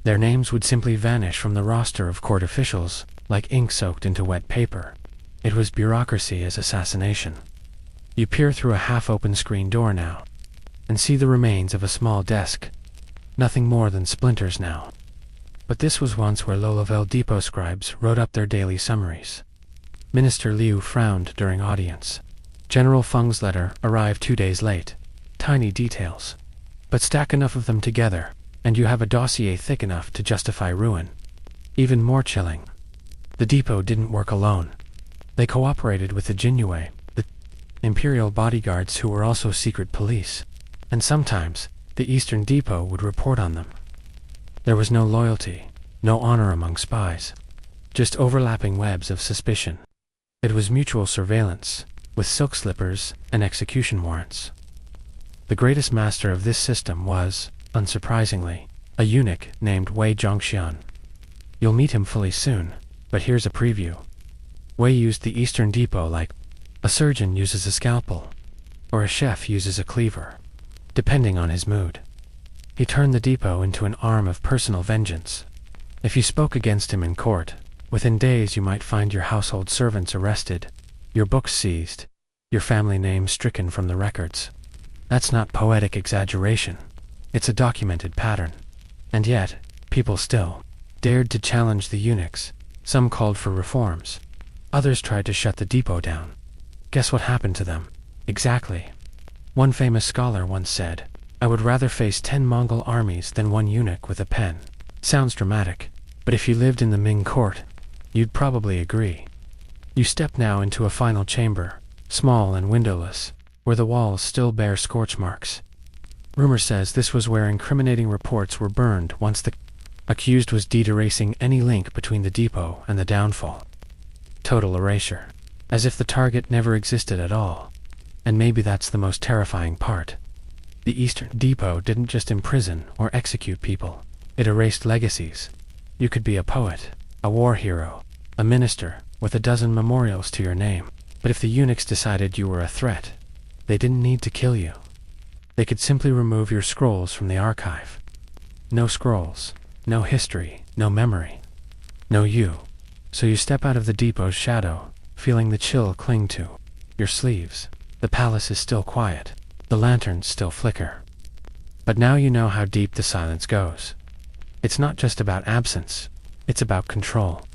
Their names would simply vanish from the roster of court officials, like ink soaked into wet paper. It was bureaucracy as assassination. You peer through a half-open screen door now, and see the remains of a small desk. Nothing more than splinters now. But this was once where low-level depot scribes wrote up their daily summaries. Minister Liu frowned during audience. General Feng's letter arrived 2 days late. Tiny details. But stack enough of them together, and you have a dossier thick enough to justify ruin. Even more chilling, the depot didn't work alone. They cooperated with the Jinhue, the Imperial bodyguards who were also secret police, and sometimes the Eastern Depot would report on them. There was no loyalty, no honor among spies, just overlapping webs of suspicion. It was mutual surveillance, with silk slippers and execution warrants. The greatest master of this system was, unsurprisingly, a eunuch named Wei Zhongxian. You'll meet him fully soon, but here's a preview. Wei used the Eastern Depot like a surgeon uses a scalpel, or a chef uses a cleaver, depending on his mood. He turned the depot into an arm of personal vengeance. If you spoke against him in court, within days you might find your household servants arrested, your books seized, your family name stricken from the records. That's not poetic exaggeration. It's a documented pattern. And yet, people still dared to challenge the eunuchs. Some called for reforms. Others tried to shut the depot down. Guess what happened to them? Exactly. One famous scholar once said, "I would rather face 10 Mongol armies than one eunuch with a pen." Sounds dramatic, but if you lived in the Ming court, you'd probably agree. You step now into a final chamber, small and windowless, where the walls still bear scorch marks. Rumor says this was where incriminating reports were burned once the accused was erasing any link between the depot and the downfall. Total erasure. As if the target never existed at all. And maybe that's the most terrifying part. The Eastern Depot didn't just imprison or execute people. It erased legacies. You could be a poet, a war hero, a minister, with a dozen memorials to your name. But if the eunuchs decided you were a threat, they didn't need to kill you. They could simply remove your scrolls from the archive. No scrolls, no history, no memory, no you. So you step out of the depot's shadow, feeling the chill cling to your sleeves. The palace is still quiet. The lanterns still flicker. But now you know how deep the silence goes. It's not just about absence, it's about control.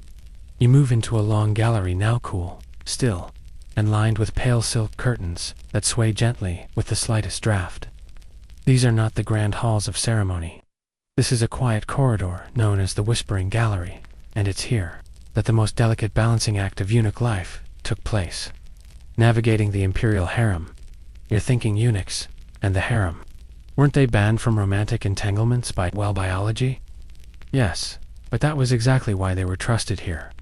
You move into a long gallery now cool, still, and lined with pale silk curtains that sway gently with the slightest draft. These are not the grand halls of ceremony. This is a quiet corridor known as the Whispering Gallery, and it's here that the most delicate balancing act of eunuch life took place. Navigating the imperial harem. You're thinking eunuchs and the harem. Weren't they banned from romantic entanglements by biology? Yes, but that was exactly why they were trusted here.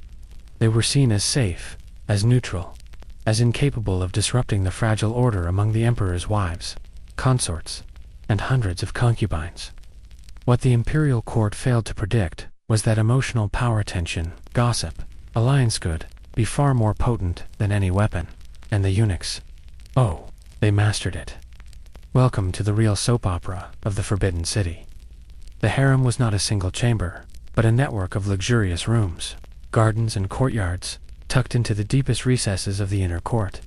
They were seen as safe, as neutral, as incapable of disrupting the fragile order among the emperor's wives, consorts, and hundreds of concubines. What the imperial court failed to predict was that emotional power tension, gossip, alliance could be far more potent than any weapon, and the eunuchs, oh, they mastered it. Welcome to the real soap opera of the Forbidden City. The harem was not a single chamber, but a network of luxurious rooms, gardens and courtyards, tucked into the deepest recesses of the inner court.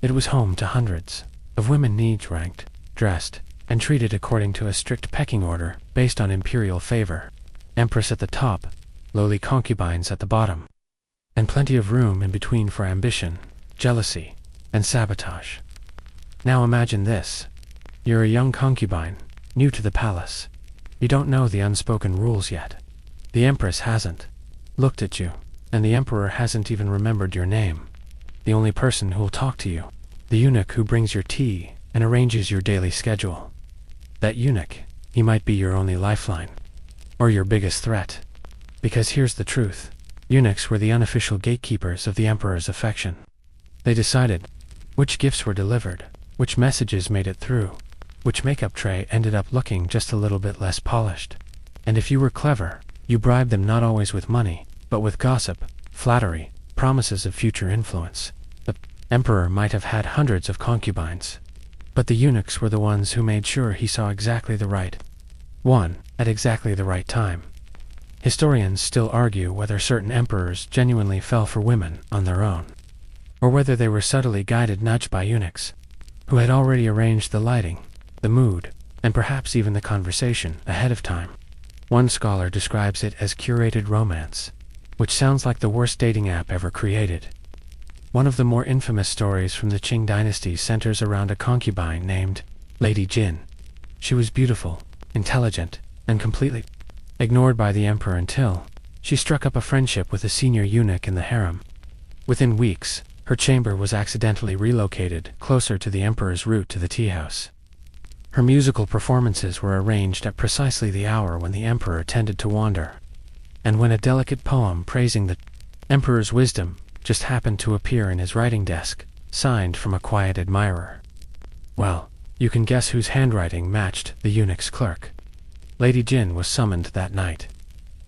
It was home to hundreds of women needs ranked, dressed, and treated according to a strict pecking order based on imperial favor. Empress at the top, lowly concubines at the bottom, and plenty of room in between for ambition, jealousy, and sabotage. Now imagine this. You're a young concubine, new to the palace. You don't know the unspoken rules yet. The empress hasn't looked at you, and the emperor hasn't even remembered your name. The only person who'll talk to you, the eunuch who brings your tea and arranges your daily schedule. That eunuch, he might be your only lifeline, or your biggest threat. Because here's the truth. Eunuchs were the unofficial gatekeepers of the emperor's affection. They decided which gifts were delivered, which messages made it through, which makeup tray ended up looking just a little bit less polished. And if you were clever, you bribed them not always with money, but with gossip, flattery, promises of future influence. The emperor might have had hundreds of concubines, but the eunuchs were the ones who made sure he saw exactly the right one at exactly the right time. Historians still argue whether certain emperors genuinely fell for women on their own, or whether they were subtly guided nudged by eunuchs, who had already arranged the lighting, the mood, and perhaps even the conversation ahead of time. One scholar describes it as curated romance, which sounds like the worst dating app ever created. One of the more infamous stories from the Qing dynasty centers around a concubine named Lady Jin. She was beautiful, intelligent, and completely ignored by the emperor until she struck up a friendship with a senior eunuch in the harem. Within weeks, her chamber was accidentally relocated closer to the emperor's route to the tea house. Her musical performances were arranged at precisely the hour when the emperor tended to wander, and when a delicate poem praising the emperor's wisdom just happened to appear in his writing desk, signed from a quiet admirer. Well, you can guess whose handwriting matched the eunuch's clerk. Lady Jin was summoned that night.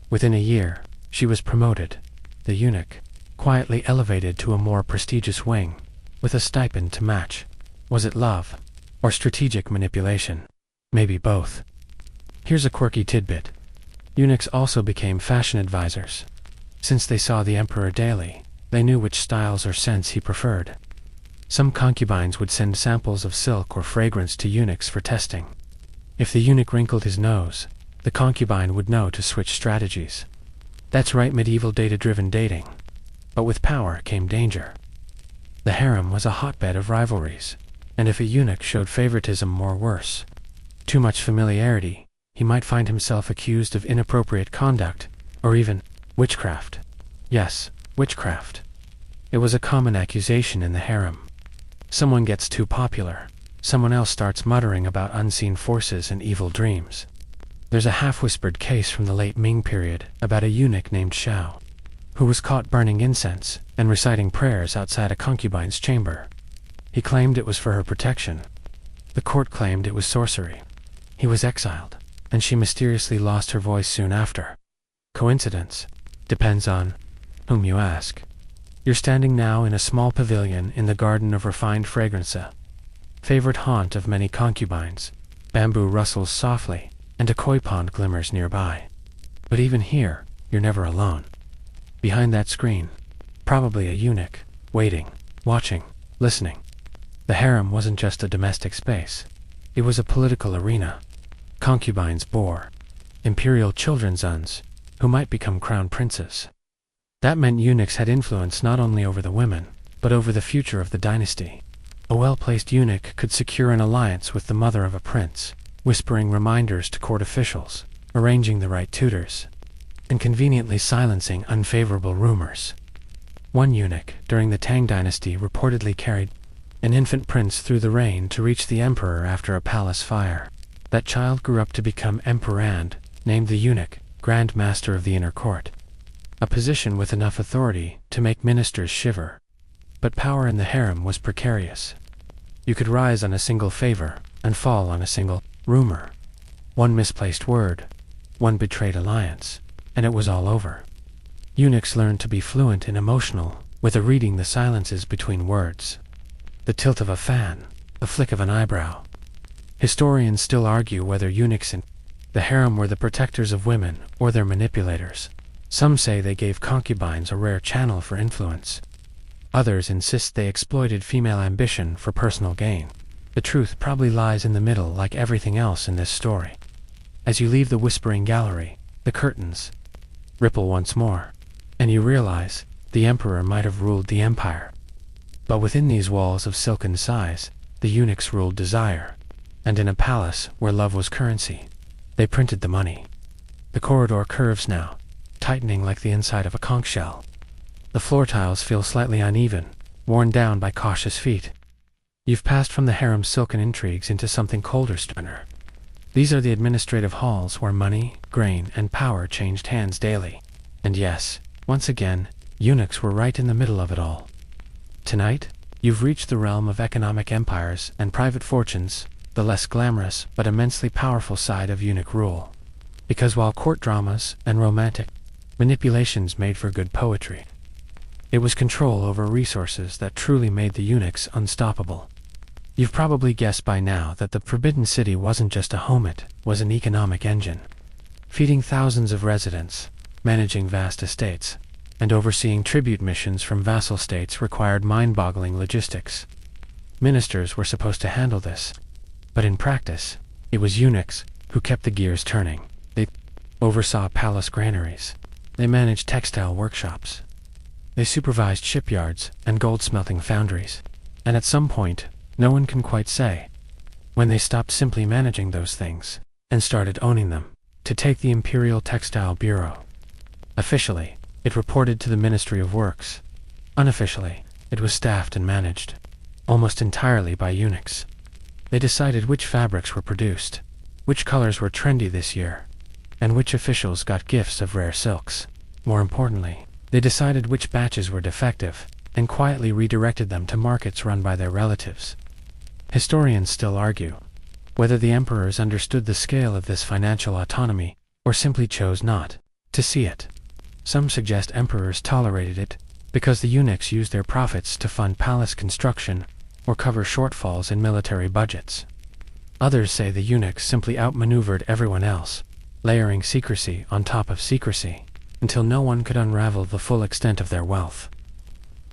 Within a year, she was promoted. The eunuch, quietly elevated to a more prestigious wing, with a stipend to match. Was it love, or strategic manipulation? Maybe both. Here's a quirky tidbit. Eunuchs also became fashion advisors. Since they saw the emperor daily, they knew which styles or scents he preferred. Some concubines would send samples of silk or fragrance to eunuchs for testing. If the eunuch wrinkled his nose, the concubine would know to switch strategies. That's right, medieval data-driven dating. But with power came danger. The harem was a hotbed of rivalries, and if a eunuch showed favoritism or worse, too much familiarity, he might find himself accused of inappropriate conduct, or even witchcraft. Yes, witchcraft. It was a common accusation in the harem. Someone gets too popular, someone else starts muttering about unseen forces and evil dreams. There's a half-whispered case from the late Ming period about a eunuch named Xiao, who was caught burning incense and reciting prayers outside a concubine's chamber. He claimed it was for her protection. The court claimed it was sorcery. He was exiled, and she mysteriously lost her voice soon after. Coincidence? Depends on whom you ask. You're standing now in a small pavilion in the garden of refined fragrance, favorite haunt of many concubines. Bamboo rustles softly, and a koi pond glimmers nearby. But even here, you're never alone. Behind that screen, probably a eunuch, waiting, watching, listening. The harem wasn't just a domestic space. It was a political arena. Concubines bore imperial children's sons, who might become crown princes. That meant eunuchs had influence not only over the women, but over the future of the dynasty. A well-placed eunuch could secure an alliance with the mother of a prince, whispering reminders to court officials, arranging the right tutors, and conveniently silencing unfavorable rumors. One eunuch, during the Tang dynasty, reportedly carried an infant prince through the rain to reach the emperor after a palace fire. That child grew up to become emperor and, named the eunuch, Grand Master of the Inner Court, a position with enough authority to make ministers shiver. But power in the harem was precarious. You could rise on a single favor and fall on a single rumor. One misplaced word, one betrayed alliance, and it was all over. Eunuchs learned to be fluent in emotional, with a reading the silences between words. The tilt of a fan, the flick of an eyebrow. Historians still argue whether eunuchs in the harem were the protectors of women or their manipulators. Some say they gave concubines a rare channel for influence. Others insist they exploited female ambition for personal gain. The truth probably lies in the middle, like everything else in this story. As you leave the whispering gallery, the curtains ripple once more, and you realize the emperor might have ruled the empire. But within these walls of silken sighs, the eunuchs ruled desire, and in a palace where love was currency, they printed the money. The corridor curves now, tightening like the inside of a conch shell. The floor tiles feel slightly uneven, worn down by cautious feet. You've passed from the harem's silken intrigues into something colder, sterner. These are the administrative halls where money, grain, and power changed hands daily. And yes, once again, eunuchs were right in the middle of it all. Tonight, you've reached the realm of economic empires and private fortunes, the less glamorous but immensely powerful side of eunuch rule. Because while court dramas and romantic manipulations made for good poetry, it was control over resources that truly made the eunuchs unstoppable. You've probably guessed by now that the Forbidden City wasn't just a home, it was an economic engine. Feeding thousands of residents, managing vast estates, and overseeing tribute missions from vassal states required mind-boggling logistics. Ministers were supposed to handle this, but in practice, it was eunuchs who kept the gears turning. They oversaw palace granaries. They managed textile workshops. They supervised shipyards and gold-smelting foundries. And at some point, no one can quite say, when they stopped simply managing those things and started owning them. To take the Imperial Textile Bureau. Officially, it reported to the Ministry of Works. Unofficially, it was staffed and managed, almost entirely by eunuchs. They decided which fabrics were produced, which colors were trendy this year, and which officials got gifts of rare silks. More importantly, they decided which batches were defective, and quietly redirected them to markets run by their relatives. Historians still argue whether the emperors understood the scale of this financial autonomy, or simply chose not to see it. Some suggest emperors tolerated it, because the eunuchs used their profits to fund palace construction, or cover shortfalls in military budgets. Others say the eunuchs simply outmaneuvered everyone else, layering secrecy on top of secrecy, until no one could unravel the full extent of their wealth.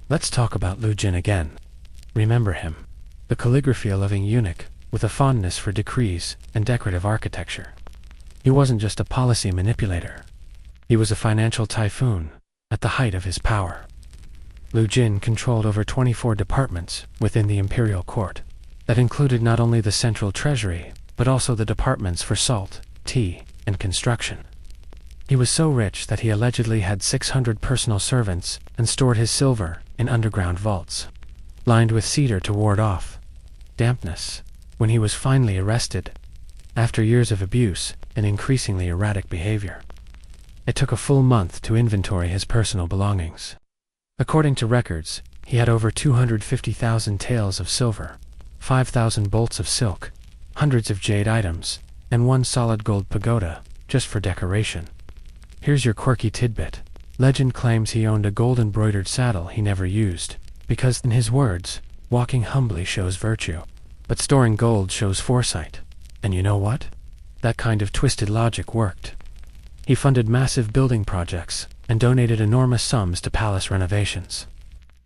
Let's talk about Lu Jin again. Remember him, the calligraphy-loving eunuch, with a fondness for decrees and decorative architecture. He wasn't just a policy manipulator. He was a financial typhoon, at the height of his power. Lu Jin controlled over 24 departments within the imperial court, that included not only the central treasury, but also the departments for salt, tea, and construction. He was so rich that he allegedly had 600 personal servants and stored his silver in underground vaults, lined with cedar to ward off dampness. When he was finally arrested, after years of abuse and increasingly erratic behavior, it took a full month to inventory his personal belongings. According to records, he had over 250,000 taels of silver, 5,000 bolts of silk, hundreds of jade items, and one solid gold pagoda, just for decoration. Here's your quirky tidbit. Legend claims he owned a gold-embroidered saddle he never used, because, in his words, walking humbly shows virtue. But storing gold shows foresight. And you know what? That kind of twisted logic worked. He funded massive building projects and donated enormous sums to palace renovations,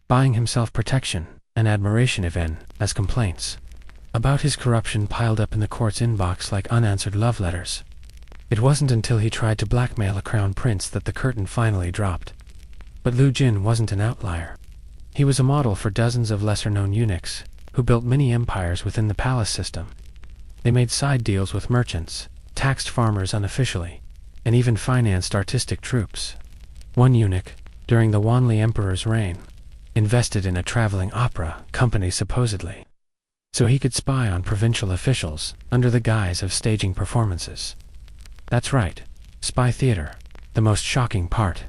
buying himself protection and admiration even as complaints about his corruption piled up in the court's inbox like unanswered love letters. It wasn't until he tried to blackmail a crown prince that the curtain finally dropped. But Lu Jin wasn't an outlier. He was a model for dozens of lesser-known eunuchs who built mini empires within the palace system. They made side deals with merchants, taxed farmers unofficially, and even financed artistic troupes. One eunuch, during the Wanli Emperor's reign, invested in a traveling opera company supposedly, so he could spy on provincial officials under the guise of staging performances. That's right, spy theater, the most shocking part.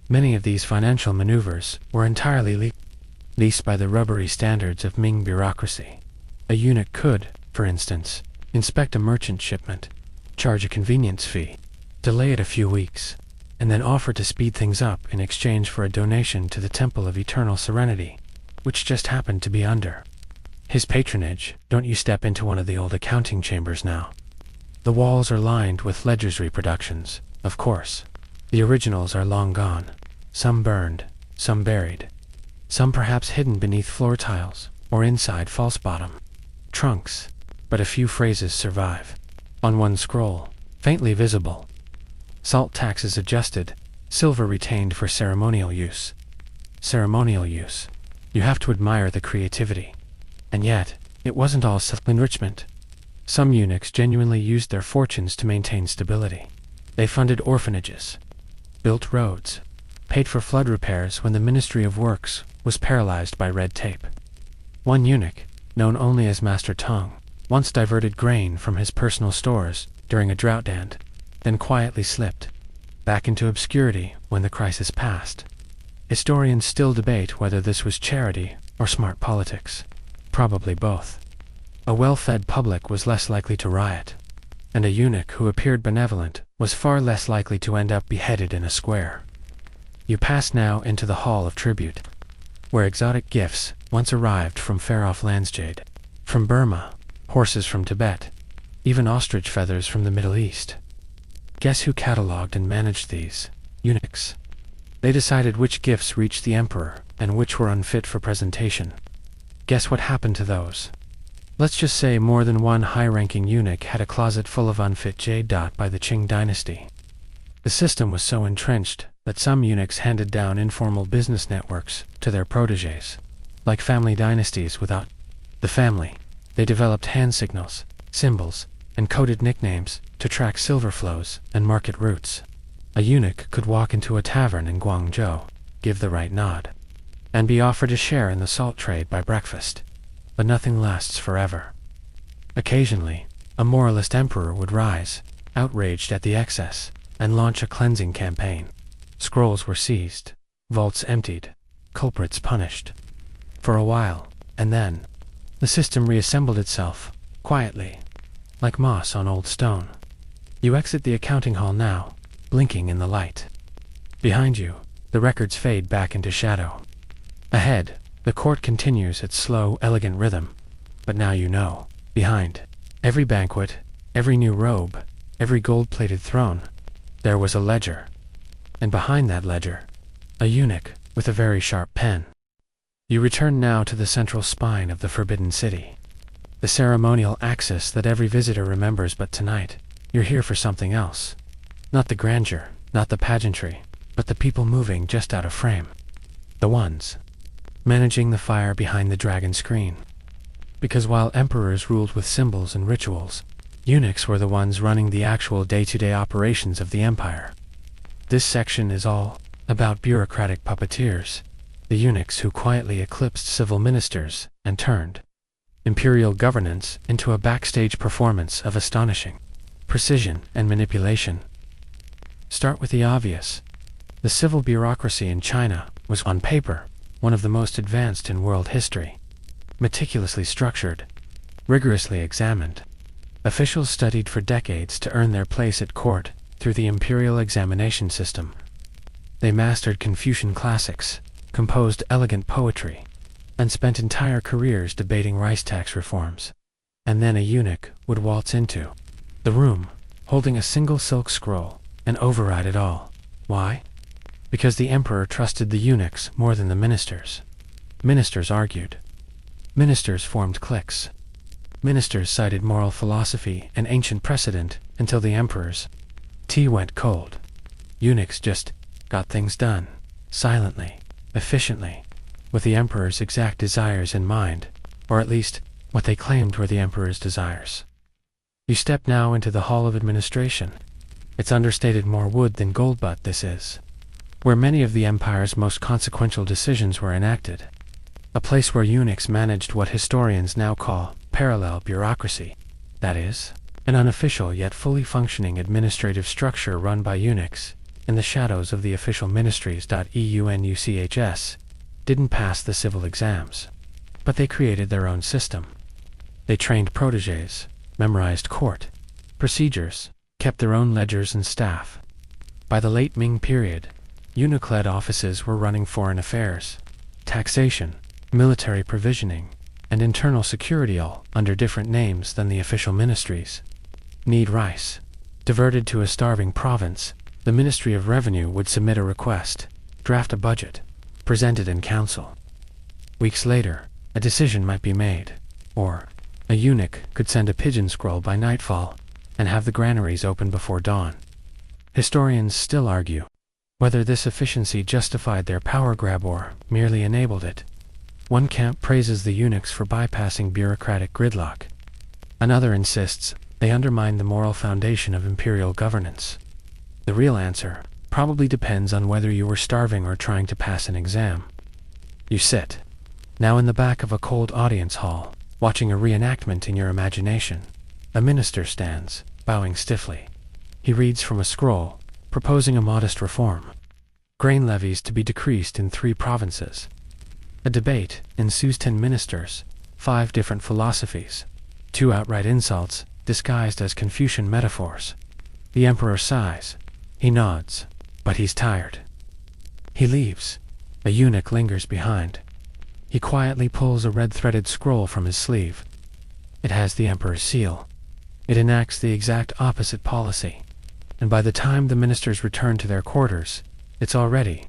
Many of these financial maneuvers were entirely leased by the rubbery standards of Ming bureaucracy. A eunuch could, for instance, inspect a merchant shipment, charge a convenience fee, delay it a few weeks, and then offer to speed things up in exchange for a donation to the Temple of Eternal Serenity, which just happened to be under his patronage. Don't you step into one of the old accounting chambers now. The walls are lined with ledgers reproductions, of course. The originals are long gone, some burned, some buried, some perhaps hidden beneath floor tiles or inside false bottom trunks, but a few phrases survive. On one scroll, faintly visible: salt taxes adjusted, silver retained for ceremonial use. Ceremonial use. You have to admire the creativity. And yet, it wasn't all self-enrichment. Some eunuchs genuinely used their fortunes to maintain stability. They funded orphanages, built roads, paid for flood repairs when the Ministry of Works was paralyzed by red tape. One eunuch, known only as Master Tong, once diverted grain from his personal stores during a drought and then quietly slipped back into obscurity when the crisis passed. Historians still debate whether this was charity or smart politics. Probably both. A well-fed public was less likely to riot, and a eunuch who appeared benevolent was far less likely to end up beheaded in a square. You pass now into the Hall of Tribute, where exotic gifts once arrived from far-off lands: jade from Burma, horses from Tibet, even ostrich feathers from the Middle East. Guess who catalogued and managed these? Eunuchs. They decided which gifts reached the emperor and which were unfit for presentation. Guess what happened to those? Let's just say more than one high-ranking eunuch had a closet full of unfit jade. By the Qing dynasty, the system was so entrenched that some eunuchs handed down informal business networks to their protégés. Like family dynasties without the family, they developed hand signals, symbols, and coded nicknames to track silver flows and market routes. A eunuch could walk into a tavern in Guangzhou, give the right nod, and be offered a share in the salt trade by breakfast. But nothing lasts forever. Occasionally, a moralist emperor would rise, outraged at the excess, and launch a cleansing campaign. Scrolls were seized, vaults emptied, culprits punished. For a while, and then, the system reassembled itself, quietly, like moss on old stone. You exit the accounting hall now, blinking in the light. Behind you, the records fade back into shadow. Ahead, the court continues its slow, elegant rhythm. But now you know, behind every banquet, every new robe, every gold-plated throne, there was a ledger. And behind that ledger, a eunuch with a very sharp pen. You return now to the central spine of the Forbidden City, the ceremonial axis that every visitor remembers. But tonight, you're here for something else. Not the grandeur, not the pageantry, but the people moving just out of frame. The ones managing the fire behind the dragon screen. Because while emperors ruled with symbols and rituals, eunuchs were the ones running the actual day-to-day operations of the empire. This section is all about bureaucratic puppeteers, the eunuchs who quietly eclipsed civil ministers and turned imperial governance into a backstage performance of astonishing precision and manipulation. Start with the obvious. The civil bureaucracy in China was, on paper, one of the most advanced in world history. Meticulously structured, rigorously examined. Officials studied for decades to earn their place at court through the imperial examination system. They mastered Confucian classics, composed elegant poetry, and spent entire careers debating rice tax reforms. And then a eunuch would waltz into the room, holding a single silk scroll, and override it all. Why? Because the emperor trusted the eunuchs more than the ministers. Ministers argued. Ministers formed cliques. Ministers cited moral philosophy and ancient precedent until the emperor's tea went cold. Eunuchs just got things done, silently, efficiently, with the emperor's exact desires in mind, or at least what they claimed were the emperor's desires. You step now into the Hall of Administration. It's understated more wood than gold, but this is where many of the empire's most consequential decisions were enacted. A place where eunuchs managed what historians now call parallel bureaucracy. That is, an unofficial yet fully functioning administrative structure run by eunuchs, in the shadows of the official ministries. EUNUCHS didn't pass the civil exams, but they created their own system. They trained protégés, memorized court procedures, kept their own ledgers and staff. By the late Ming period, eunuch-led offices were running foreign affairs, taxation, military provisioning, and internal security, all under different names than the official ministries. Need rice. Diverted to a starving province, the Ministry of Revenue would submit a request, draft a budget, present it in council. Weeks later, a decision might be made, or a eunuch could send a pigeon scroll by nightfall and have the granaries open before dawn. Historians still argue whether this efficiency justified their power grab or merely enabled it. One camp praises the eunuchs for bypassing bureaucratic gridlock. Another insists they undermine the moral foundation of imperial governance. The real answer probably depends on whether you were starving or trying to pass an exam. You sit, now in the back of a cold audience hall, watching a reenactment in your imagination. A minister stands, bowing stiffly. He reads from a scroll, proposing a modest reform. Grain levies to be decreased in 3 provinces. A debate ensues. 10 ministers, 5 different philosophies, 2 outright insults disguised as Confucian metaphors. The emperor sighs. He nods, but he's tired. He leaves. A eunuch lingers behind. He quietly pulls a red-threaded scroll from his sleeve. It has the emperor's seal. It enacts the exact opposite policy, and by the time the ministers return to their quarters, it's already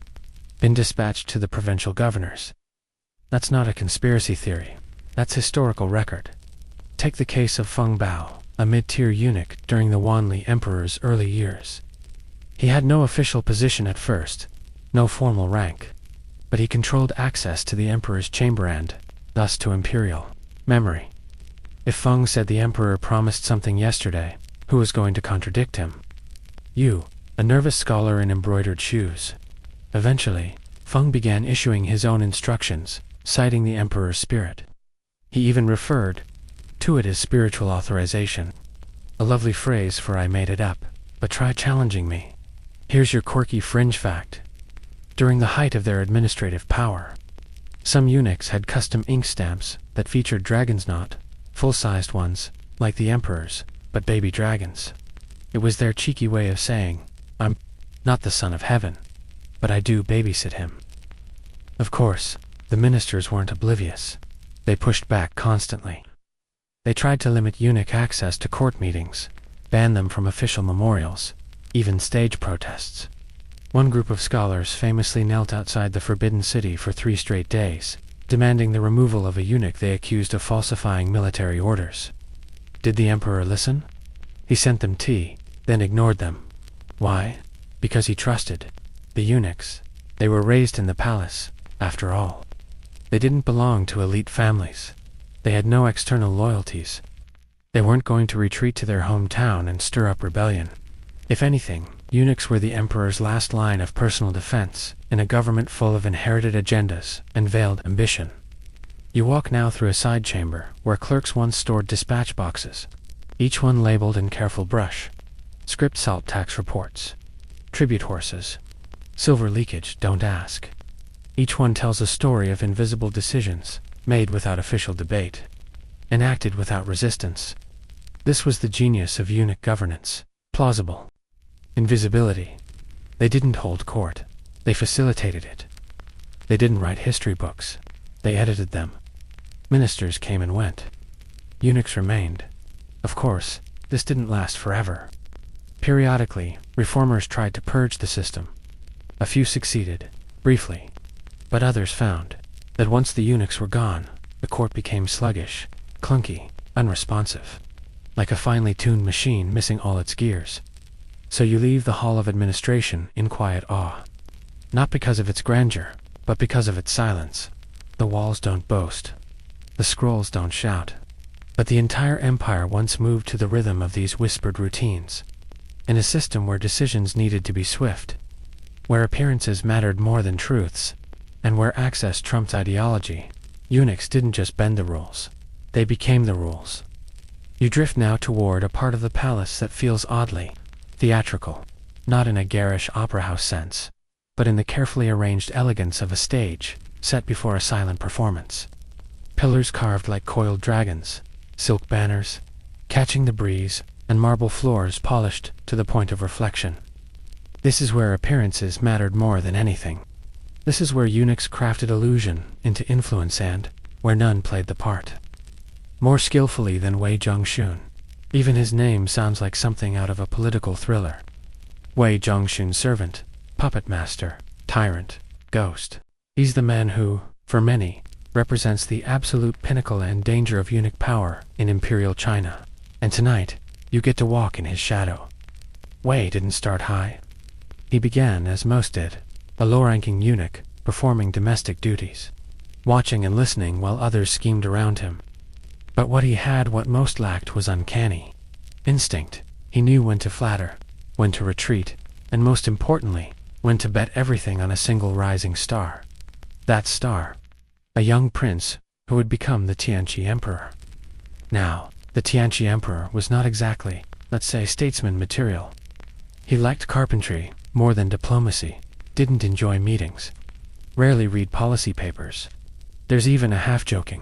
been dispatched to the provincial governors. That's not a conspiracy theory. That's historical record. Take the case of Feng Bao, a mid-tier eunuch during the Wanli Emperor's early years. He had no official position at first, no formal rank, but he controlled access to the emperor's chamber and, thus to imperial memory. If Feng said the emperor promised something yesterday, who was going to contradict him? You, a nervous scholar in embroidered shoes. Eventually, Feng began issuing his own instructions, citing the emperor's spirit. He even referred to it as spiritual authorization. A lovely phrase for "I made it up, but try challenging me." Here's your quirky fringe fact. During the height of their administrative power, some eunuchs had custom ink stamps that featured dragon's knot, full-sized ones, like the emperor's, but baby dragons. It was their cheeky way of saying, "I'm not the son of heaven, but I do babysit him." Of course, the ministers weren't oblivious. They pushed back constantly. They tried to limit eunuch access to court meetings, ban them from official memorials, even stage protests. One group of scholars famously knelt outside the Forbidden City for 3 straight days, demanding the removal of a eunuch they accused of falsifying military orders. Did the emperor listen? He sent them tea, then ignored them. Why? Because he trusted the eunuchs. They were raised in the palace, after all. They didn't belong to elite families. They had no external loyalties. They weren't going to retreat to their hometown and stir up rebellion. If anything, eunuchs were the emperor's last line of personal defense in a government full of inherited agendas and veiled ambition. You walk now through a side chamber where clerks once stored dispatch boxes, each one labeled in careful brush. Script salt tax reports, tribute horses, silver leakage, don't ask. Each one tells a story of invisible decisions, made without official debate, enacted without resistance. This was the genius of eunuch governance. Plausible invisibility. They didn't hold court. They facilitated it. They didn't write history books. They edited them. Ministers came and went. Eunuchs remained. Of course, this didn't last forever. Periodically, reformers tried to purge the system. A few succeeded, briefly, but others found that once the eunuchs were gone, the court became sluggish, clunky, unresponsive, like a finely tuned machine missing all its gears. So you leave the Hall of Administration in quiet awe. Not because of its grandeur, but because of its silence. The walls don't boast. The scrolls don't shout. But the entire empire once moved to the rhythm of these whispered routines. In a system where decisions needed to be swift, where appearances mattered more than truths, and where access trumped ideology, eunuchs didn't just bend the rules. They became the rules. You drift now toward a part of the palace that feels oddly theatrical, not in a garish opera house sense, but in the carefully arranged elegance of a stage set before a silent performance. Pillars carved like coiled dragons, silk banners catching the breeze, and marble floors polished to the point of reflection. This is where appearances mattered more than anything. This is where eunuchs crafted illusion into influence and where none played the part more skillfully than Wei Zhongxun. Even his name sounds like something out of a political thriller. Wei Zhongxun, servant, puppet master, tyrant, ghost. He's the man who, for many, represents the absolute pinnacle and danger of eunuch power in Imperial China. And tonight, you get to walk in his shadow. Wei didn't start high. He began, as most did, a low-ranking eunuch performing domestic duties, watching and listening while others schemed around him. But what he had, what most lacked, was uncanny instinct. He knew when to flatter, when to retreat, and most importantly, when to bet everything on a single rising star. That star, a young prince who would become the Tianqi Emperor. Now, the Tianqi Emperor was not exactly, let's say, statesman material. He liked carpentry more than diplomacy, didn't enjoy meetings, rarely read policy papers. There's even a half-joking,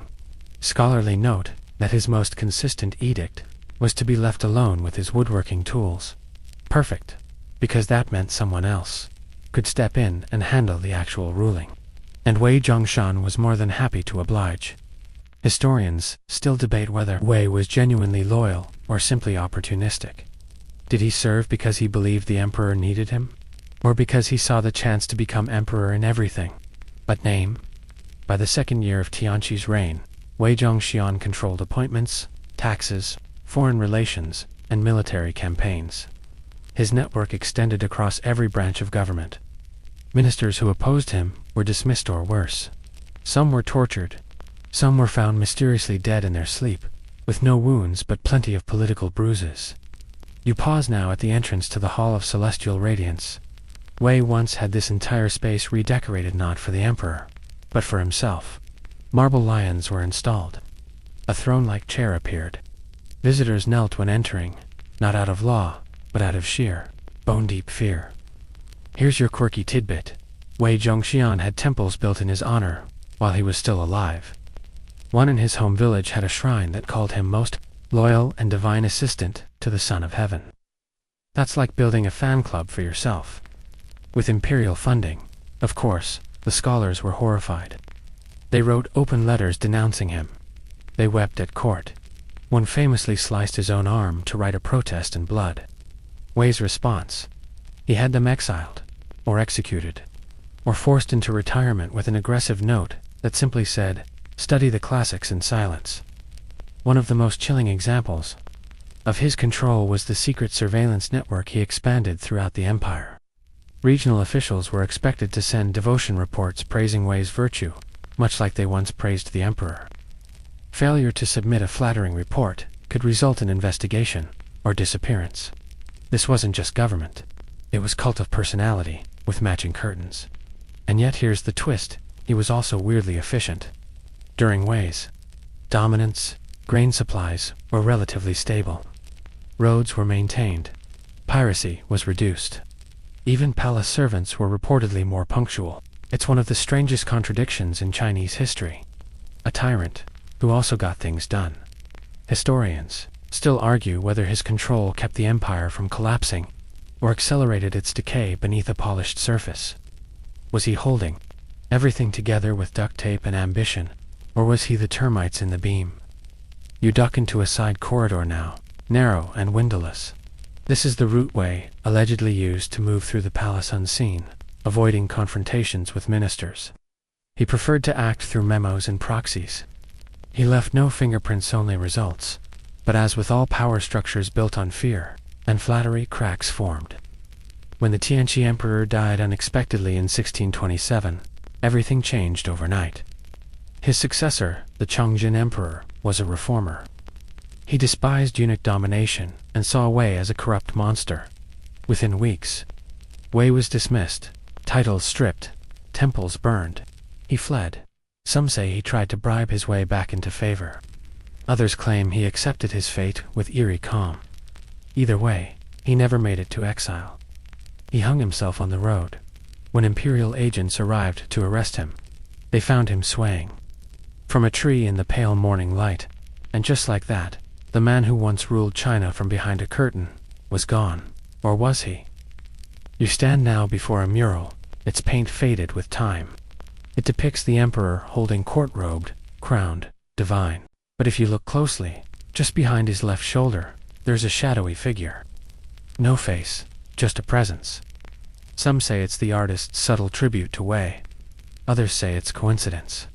scholarly note that his most consistent edict was to be left alone with his woodworking tools. Perfect, because that meant someone else could step in and handle the actual ruling. And Wei Zhongshan was more than happy to oblige. Historians still debate whether Wei was genuinely loyal or simply opportunistic. Did he serve because he believed the emperor needed him? Or because he saw the chance to become emperor in everything but name? By the second year of Tianqi's reign, Wei Zhongxian controlled appointments, taxes, foreign relations, and military campaigns. His network extended across every branch of government. Ministers who opposed him were dismissed or worse. Some were tortured. Some were found mysteriously dead in their sleep, with no wounds but plenty of political bruises. You pause now at the entrance to the Hall of Celestial Radiance. Wei once had this entire space redecorated not for the emperor, but for himself. Marble lions were installed. A throne-like chair appeared. Visitors knelt when entering, not out of law, but out of sheer, bone-deep fear. Here's your quirky tidbit. Wei Zhongxian had temples built in his honor while he was still alive. One in his home village had a shrine that called him most loyal and divine assistant to the Son of Heaven. That's like building a fan club for yourself. With imperial funding, of course, the scholars were horrified. They wrote open letters denouncing him. They wept at court. One famously sliced his own arm to write a protest in blood. Wei's response? He had them exiled, or executed, or forced into retirement with an aggressive note that simply said, "Study the classics in silence." One of the most chilling examples of his control was the secret surveillance network he expanded throughout the empire. Regional officials were expected to send devotion reports praising Wei's virtue, much like they once praised the emperor. Failure to submit a flattering report could result in investigation or disappearance. This wasn't just government. It was cult of personality, with matching curtains. And yet here's the twist, he was also weirdly efficient. During Wei's dominance, grain supplies were relatively stable. Roads were maintained. Piracy was reduced. Even palace servants were reportedly more punctual. It's one of the strangest contradictions in Chinese history. A tyrant, who also got things done. Historians still argue whether his control kept the empire from collapsing or accelerated its decay beneath a polished surface. Was he holding everything together with duct tape and ambition, or was he the termites in the beam? You duck into a side corridor now, narrow and windowless. This is the route Wei allegedly used to move through the palace unseen, avoiding confrontations with ministers. He preferred to act through memos and proxies. He left no fingerprints, only results. But as with all power structures built on fear and flattery, cracks formed. When the Tianqi Emperor died unexpectedly in 1627, everything changed overnight. His successor, the Chongjin Emperor, was a reformer. He despised eunuch domination and saw Wei as a corrupt monster. Within weeks, Wei was dismissed, titles stripped, temples burned. He fled. Some say he tried to bribe his way back into favor. Others claim he accepted his fate with eerie calm. Either way, he never made it to exile. He hung himself on the road. When Imperial agents arrived to arrest him, they found him swaying from a tree in the pale morning light, and just like that, the man who once ruled China from behind a curtain was gone. Or was he? You stand now before a mural, its paint faded with time. It depicts the emperor holding court-robed, crowned, divine. But if you look closely, just behind his left shoulder, there's a shadowy figure. No face, just a presence. Some say it's the artist's subtle tribute to Wei. Others say it's coincidence.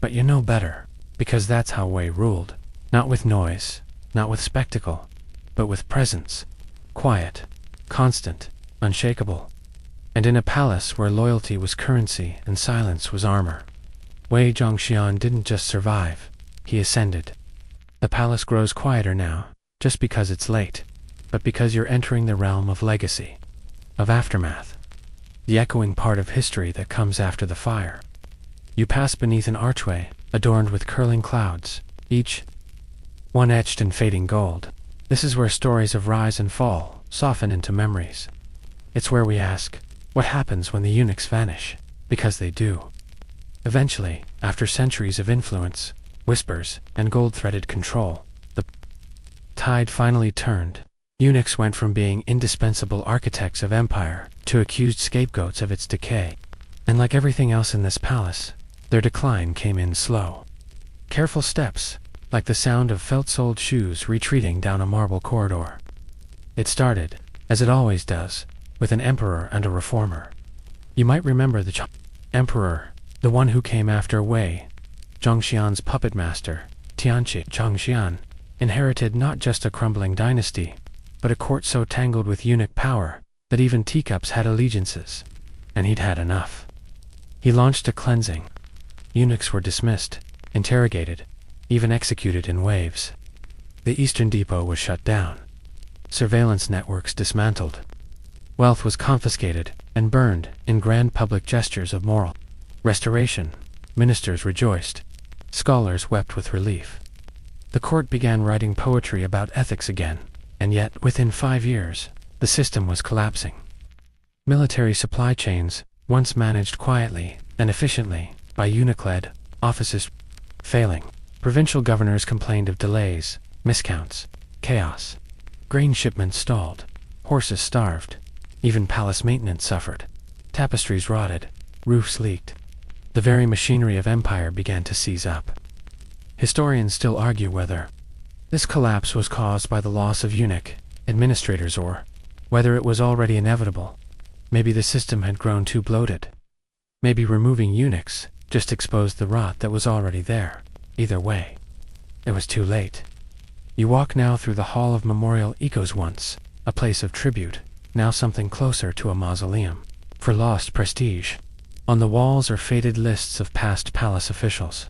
But you know better, because that's how Wei ruled. Not with noise, not with spectacle, but with presence. Quiet, constant, unshakable. And in a palace where loyalty was currency and silence was armor. Wei Zhongxian didn't just survive, he ascended. The palace grows quieter now, just because it's late, but because you're entering the realm of legacy, of aftermath, the echoing part of history that comes after the fire. You pass beneath an archway, adorned with curling clouds, each one etched in fading gold. This is where stories of rise and fall soften into memories. It's where we ask, what happens when the eunuchs vanish? Because they do. Eventually, after centuries of influence, whispers, and gold-threaded control, the tide finally turned. Eunuchs went from being indispensable architects of empire to accused scapegoats of its decay. And like everything else in this palace, their decline came in slow. Careful steps, like the sound of felt-soled shoes retreating down a marble corridor. It started, as it always does, with an emperor and a reformer. You might remember the emperor, the one who came after Wei. Zhongxian's puppet master, Tianqi Zhongxian, inherited not just a crumbling dynasty, but a court so tangled with eunuch power that even teacups had allegiances. And he'd had enough. He launched a cleansing. Eunuchs were dismissed, interrogated, even executed in waves. The Eastern Depot was shut down. Surveillance networks dismantled. Wealth was confiscated and burned in grand public gestures of moral restoration. Ministers rejoiced. Scholars wept with relief. The court began writing poetry about ethics again, and yet, within 5 years, the system was collapsing. Military supply chains, once managed quietly and efficiently by eunuch-led offices, failing. Provincial governors complained of delays, miscounts, chaos. Grain shipments stalled. Horses starved. Even palace maintenance suffered. Tapestries rotted. Roofs leaked. The very machinery of empire began to seize up. Historians still argue whether this collapse was caused by the loss of eunuch administrators or whether it was already inevitable. Maybe the system had grown too bloated. Maybe removing eunuchs just exposed the rot that was already there. Either way, it was too late. You walk now through the Hall of Memorial Echoes, once a place of tribute, now something closer to a mausoleum for lost prestige. On the walls are faded lists of past palace officials.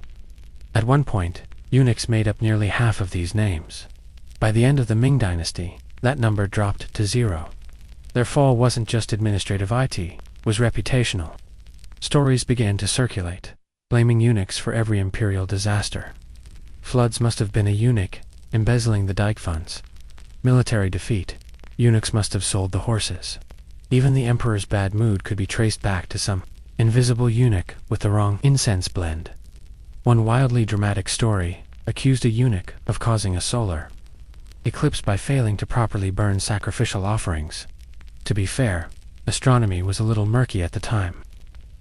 At one point, eunuchs made up nearly half of these names. By the end of the Ming Dynasty, that number dropped to 0. Their fall wasn't just administrative, it was reputational. Stories began to circulate, blaming eunuchs for every imperial disaster. Floods must have been a eunuch, embezzling the dike funds. Military defeat, eunuchs must have sold the horses. Even the emperor's bad mood could be traced back to some invisible eunuch with the wrong incense blend. One wildly dramatic story accused a eunuch of causing a solar eclipse by failing to properly burn sacrificial offerings. To be fair, astronomy was a little murky at the time,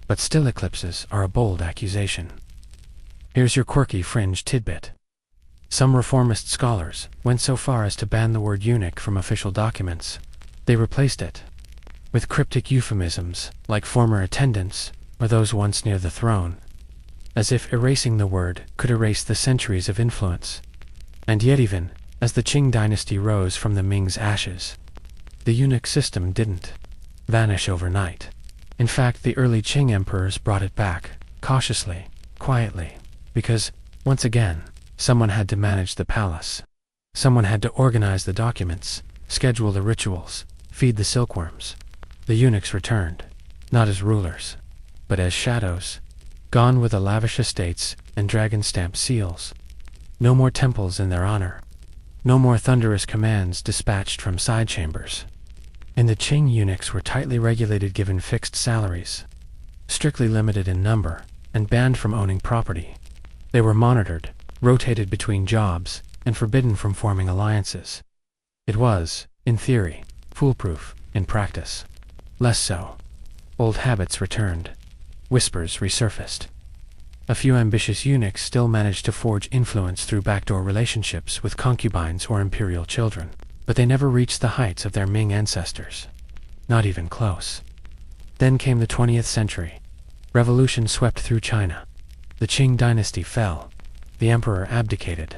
but still eclipses are a bold accusation. Here's your quirky fringe tidbit. Some reformist scholars went so far as to ban the word eunuch from official documents. They replaced it with cryptic euphemisms like former attendants or those once near the throne, as if erasing the word could erase the centuries of influence. And yet even as the Qing dynasty rose from the Ming's ashes, the eunuch system didn't vanish overnight. In fact, the early Qing emperors brought it back, cautiously, quietly, because, once again, someone had to manage the palace. Someone had to organize the documents, schedule the rituals, feed the silkworms. The eunuchs returned, not as rulers, but as shadows, gone with the lavish estates and dragon-stamped seals. No more temples in their honor. No more thunderous commands dispatched from side chambers. In the Qing, eunuchs were tightly regulated, given fixed salaries, strictly limited in number, and banned from owning property. They were monitored, rotated between jobs, and forbidden from forming alliances. It was, in theory, foolproof; in practice, less so. Old habits returned. Whispers resurfaced. A few ambitious eunuchs still managed to forge influence through backdoor relationships with concubines or imperial children, but they never reached the heights of their Ming ancestors. Not even close. Then came the 20th century. Revolution swept through China. The Qing dynasty fell. The emperor abdicated.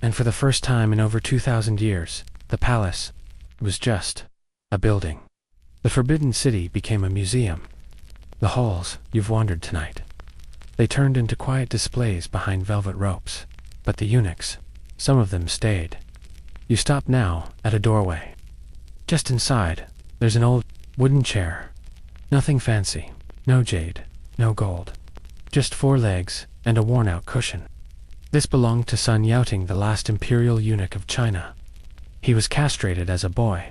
And for the first time in over 2,000 years, the palace was just a building. The Forbidden City became a museum. The halls you've wandered tonight, they turned into quiet displays behind velvet ropes. But the eunuchs, some of them stayed. You stop now at a doorway. Just inside, there's an old wooden chair. Nothing fancy, no jade, no gold. Just 4 legs and a worn-out cushion. This belonged to Sun Yaoting, the last imperial eunuch of China. He was castrated as a boy,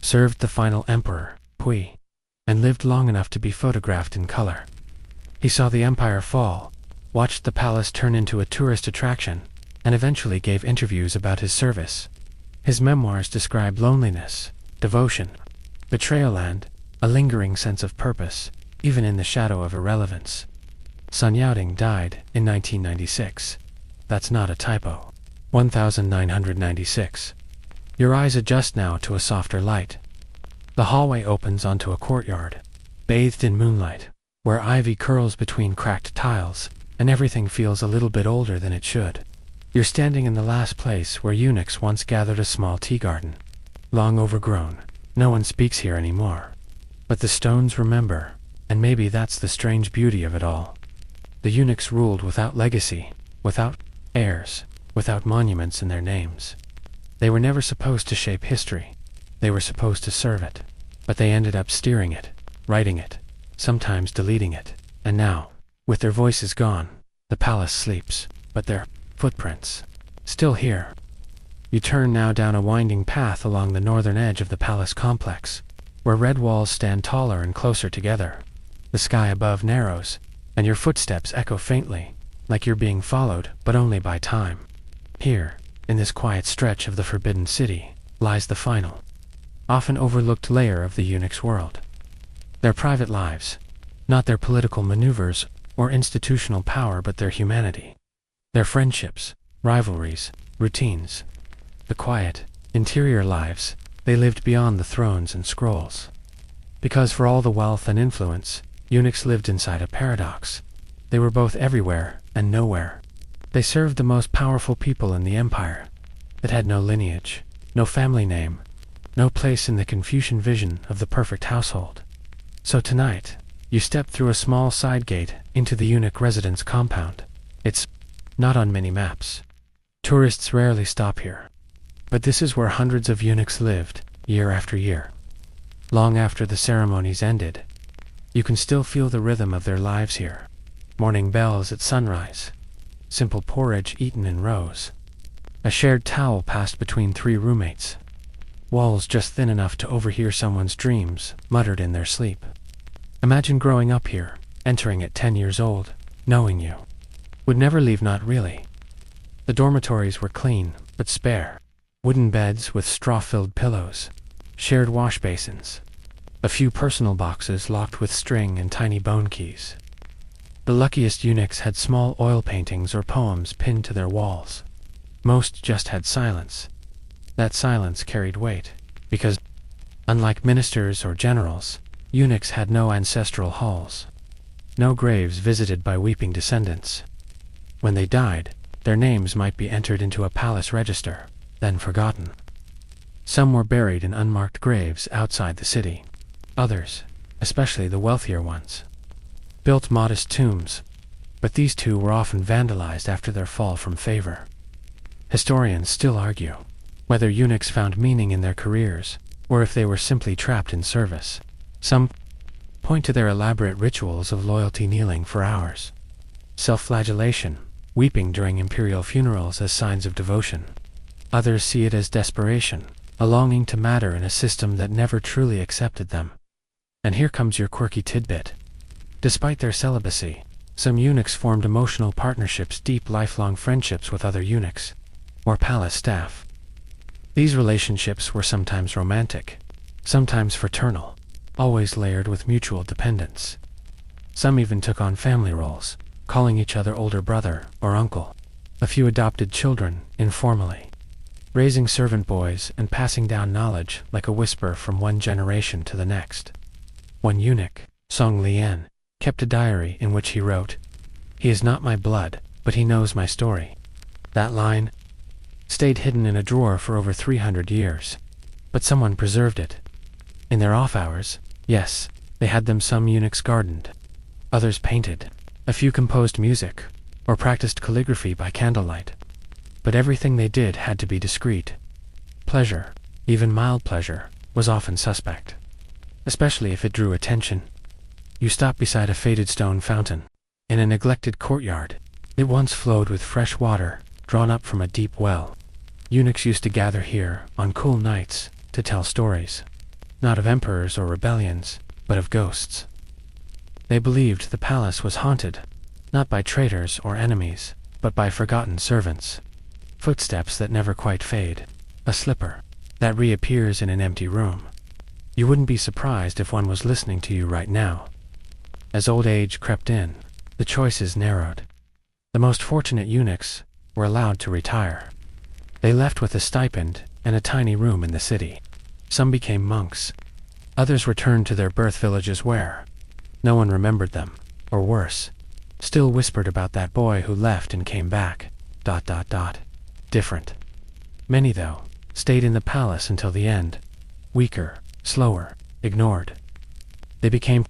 served the final emperor, Hui, and lived long enough to be photographed in color. He saw the empire fall, watched the palace turn into a tourist attraction, and eventually gave interviews about his service. His memoirs describe loneliness, devotion, betrayal, and a lingering sense of purpose, even in the shadow of irrelevance. Sun Yaoting died in 1996. That's not a typo. 1996. Your eyes adjust now to a softer light. The hallway opens onto a courtyard, bathed in moonlight, where ivy curls between cracked tiles, and everything feels a little bit older than it should. You're standing in the last place where eunuchs once gathered, a small tea garden. Long overgrown, no one speaks here anymore. But the stones remember, and maybe that's the strange beauty of it all. The eunuchs ruled without legacy, without heirs, without monuments in their names. They were never supposed to shape history. They were supposed to serve it. But they ended up steering it, writing it, sometimes deleting it. And now, with their voices gone, the palace sleeps, but their footprints still here. You turn now down a winding path along the northern edge of the palace complex, where red walls stand taller and closer together. The sky above narrows, and your footsteps echo faintly, like you're being followed, but only by time. Here, in this quiet stretch of the Forbidden City, lies the final, often overlooked layer of the eunuch's world. Their private lives, not their political maneuvers or institutional power, but their humanity. Their friendships, rivalries, routines. The quiet, interior lives they lived beyond the thrones and scrolls. Because for all the wealth and influence, eunuchs lived inside a paradox. They were both everywhere and nowhere. They served the most powerful people in the empire, that had no lineage, no family name, no place in the Confucian vision of the perfect household. So tonight, you step through a small side gate into the eunuch residence compound. It's not on many maps. Tourists rarely stop here. But this is where hundreds of eunuchs lived, year after year. Long after the ceremonies ended, you can still feel the rhythm of their lives here. Morning bells at sunrise. Simple porridge eaten in rows. A shared towel passed between 3 roommates. Walls just thin enough to overhear someone's dreams, muttered in their sleep. Imagine growing up here, entering at 10 years old, knowing you would never leave. Not really. The dormitories were clean, but spare. Wooden beds with straw-filled pillows. Shared wash basins. A few personal boxes locked with string and tiny bone keys. The luckiest eunuchs had small oil paintings or poems pinned to their walls. Most just had silence. That silence carried weight, because, unlike ministers or generals, eunuchs had no ancestral halls. No graves visited by weeping descendants. When they died, their names might be entered into a palace register, then forgotten. Some were buried in unmarked graves outside the city. Others, especially the wealthier ones, built modest tombs, but these too were often vandalized after their fall from favor. Historians still argue, whether eunuchs found meaning in their careers, or if they were simply trapped in service. Some point to their elaborate rituals of loyalty, kneeling for hours, self-flagellation, weeping during imperial funerals as signs of devotion. Others see it as desperation, a longing to matter in a system that never truly accepted them. And here comes your quirky tidbit. Despite their celibacy, some eunuchs formed emotional partnerships, deep lifelong friendships with other eunuchs, or palace staff. These relationships were sometimes romantic, sometimes fraternal, always layered with mutual dependence. Some even took on family roles, calling each other older brother or uncle. A few adopted children, informally, raising servant boys and passing down knowledge like a whisper from one generation to the next. One eunuch, Song Lian, kept a diary in which he wrote, "He is not my blood, but he knows my story." That line stayed hidden in a drawer for over 300 years, but someone preserved it. In their off hours, yes, they had them. Some eunuchs gardened, others painted, a few composed music, or practiced calligraphy by candlelight. But everything they did had to be discreet. Pleasure, even mild pleasure, was often suspect, especially if it drew attention. You stop beside a faded stone fountain, in a neglected courtyard. It once flowed with fresh water, drawn up from a deep well. Eunuchs used to gather here, on cool nights, to tell stories, not of emperors or rebellions, but of ghosts. They believed the palace was haunted, not by traitors or enemies, but by forgotten servants. Footsteps that never quite fade, a slipper that reappears in an empty room. You wouldn't be surprised if one was listening to you right now. As old age crept in, the choices narrowed. The most fortunate eunuchs were allowed to retire. They left with a stipend and a tiny room in the city. Some became monks. Others returned to their birth villages where no one remembered them, or worse, still whispered about that boy who left and came back, ... Different. Many, though, stayed in the palace until the end, weaker, slower, ignored. They became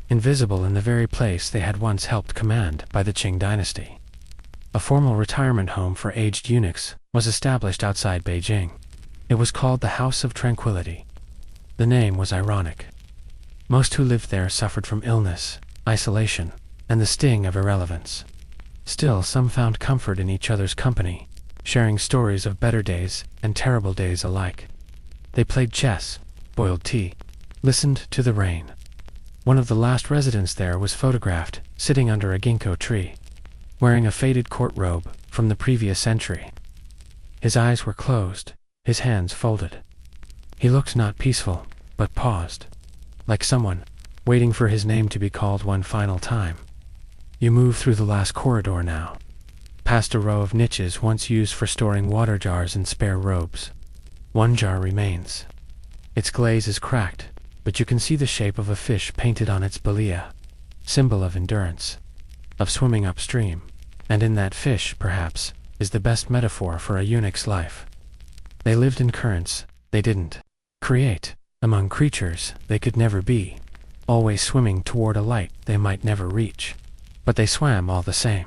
invisible in the very place they had once helped command by the Qing dynasty. A formal retirement home for aged eunuchs was established outside Beijing. It was called the House of Tranquility. The name was ironic. Most who lived there suffered from illness, isolation, and the sting of irrelevance. Still, some found comfort in each other's company, sharing stories of better days and terrible days alike. They played chess, boiled tea, listened to the rain. One of the last residents there was photographed sitting under a ginkgo tree, wearing a faded court robe from the previous century. His eyes were closed, his hands folded. He looked not peaceful, but paused, like someone waiting for his name to be called one final time. You move through the last corridor now, past a row of niches once used for storing water jars and spare robes. One jar remains. Its glaze is cracked, but you can see the shape of a fish painted on its belia, symbol of endurance, of swimming upstream, and in that fish, perhaps, is the best metaphor for a eunuch's life. They lived in currents they didn't create, among creatures they could never be, always swimming toward a light they might never reach. But they swam all the same,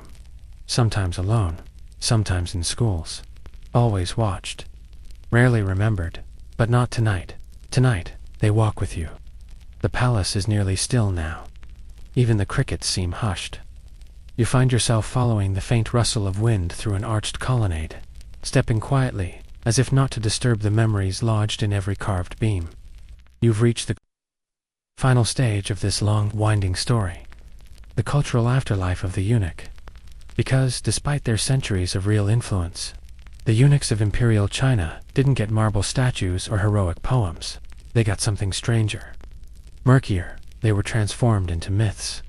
sometimes alone, sometimes in schools, always watched, rarely remembered, but not tonight. Tonight, they walk with you. The palace is nearly still now. Even the crickets seem hushed. You find yourself following the faint rustle of wind through an arched colonnade, stepping quietly, as if not to disturb the memories lodged in every carved beam. You've reached the final stage of this long, winding story. The cultural afterlife of the eunuch. Because, despite their centuries of real influence, the eunuchs of Imperial China didn't get marble statues or heroic poems. They got something stranger, murkier. They were transformed into myths,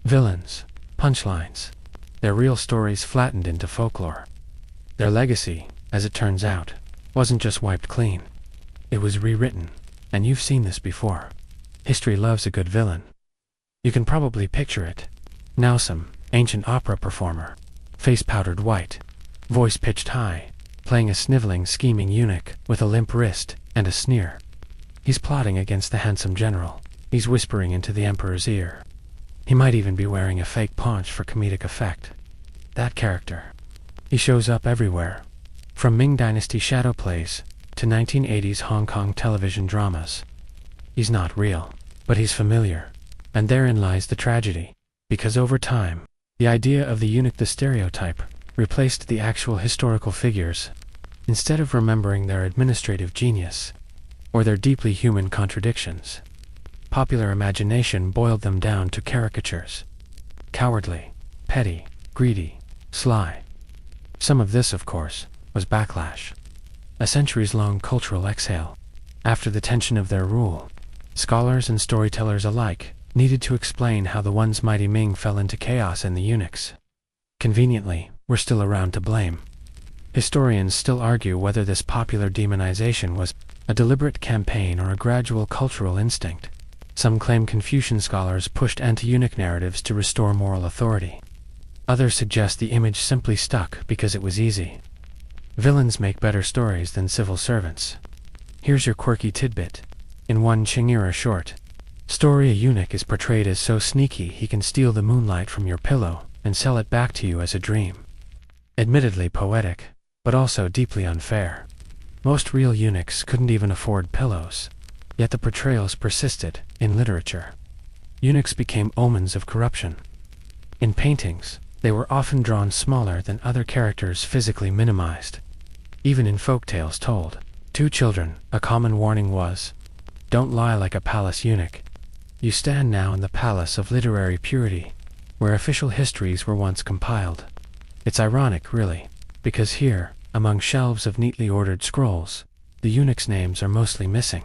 villains, punchlines, their real stories flattened into folklore. Their legacy, as it turns out, wasn't just wiped clean. It was rewritten, and you've seen this before. History loves a good villain. You can probably picture it. Now some ancient opera performer, face powdered white, voice pitched high, playing a sniveling, scheming eunuch with a limp wrist and a sneer. He's plotting against the handsome general. He's whispering into the emperor's ear. He might even be wearing a fake paunch for comedic effect. That character. He shows up everywhere. From Ming Dynasty shadow plays to 1980s Hong Kong television dramas. He's not real, but he's familiar. And therein lies the tragedy, because over time, the idea of the eunuch, the stereotype, replaced the actual historical figures. Instead of remembering their administrative genius, or their deeply human contradictions, popular imagination boiled them down to caricatures. Cowardly, petty, greedy, sly. Some of this, of course, was backlash. A centuries-long cultural exhale. After the tension of their rule, scholars and storytellers alike needed to explain how the once mighty Ming fell into chaos, and the eunuchs, conveniently, were still around to blame. Historians still argue whether this popular demonization was a deliberate campaign or a gradual cultural instinct. Some claim Confucian scholars pushed anti-eunuch narratives to restore moral authority. Others suggest the image simply stuck because it was easy. Villains make better stories than civil servants. Here's your quirky tidbit. In one Qing-era short story, a eunuch is portrayed as so sneaky he can steal the moonlight from your pillow and sell it back to you as a dream. Admittedly poetic, but also deeply unfair. Most real eunuchs couldn't even afford pillows, yet the portrayals persisted in literature. Eunuchs became omens of corruption. In paintings, they were often drawn smaller than other characters, physically minimized. Even in folk tales told to children, a common warning was, "Don't lie like a palace eunuch. You stand now in the palace of literary purity, where official histories were once compiled." It's ironic, really, because here, among shelves of neatly ordered scrolls, the eunuchs' names are mostly missing.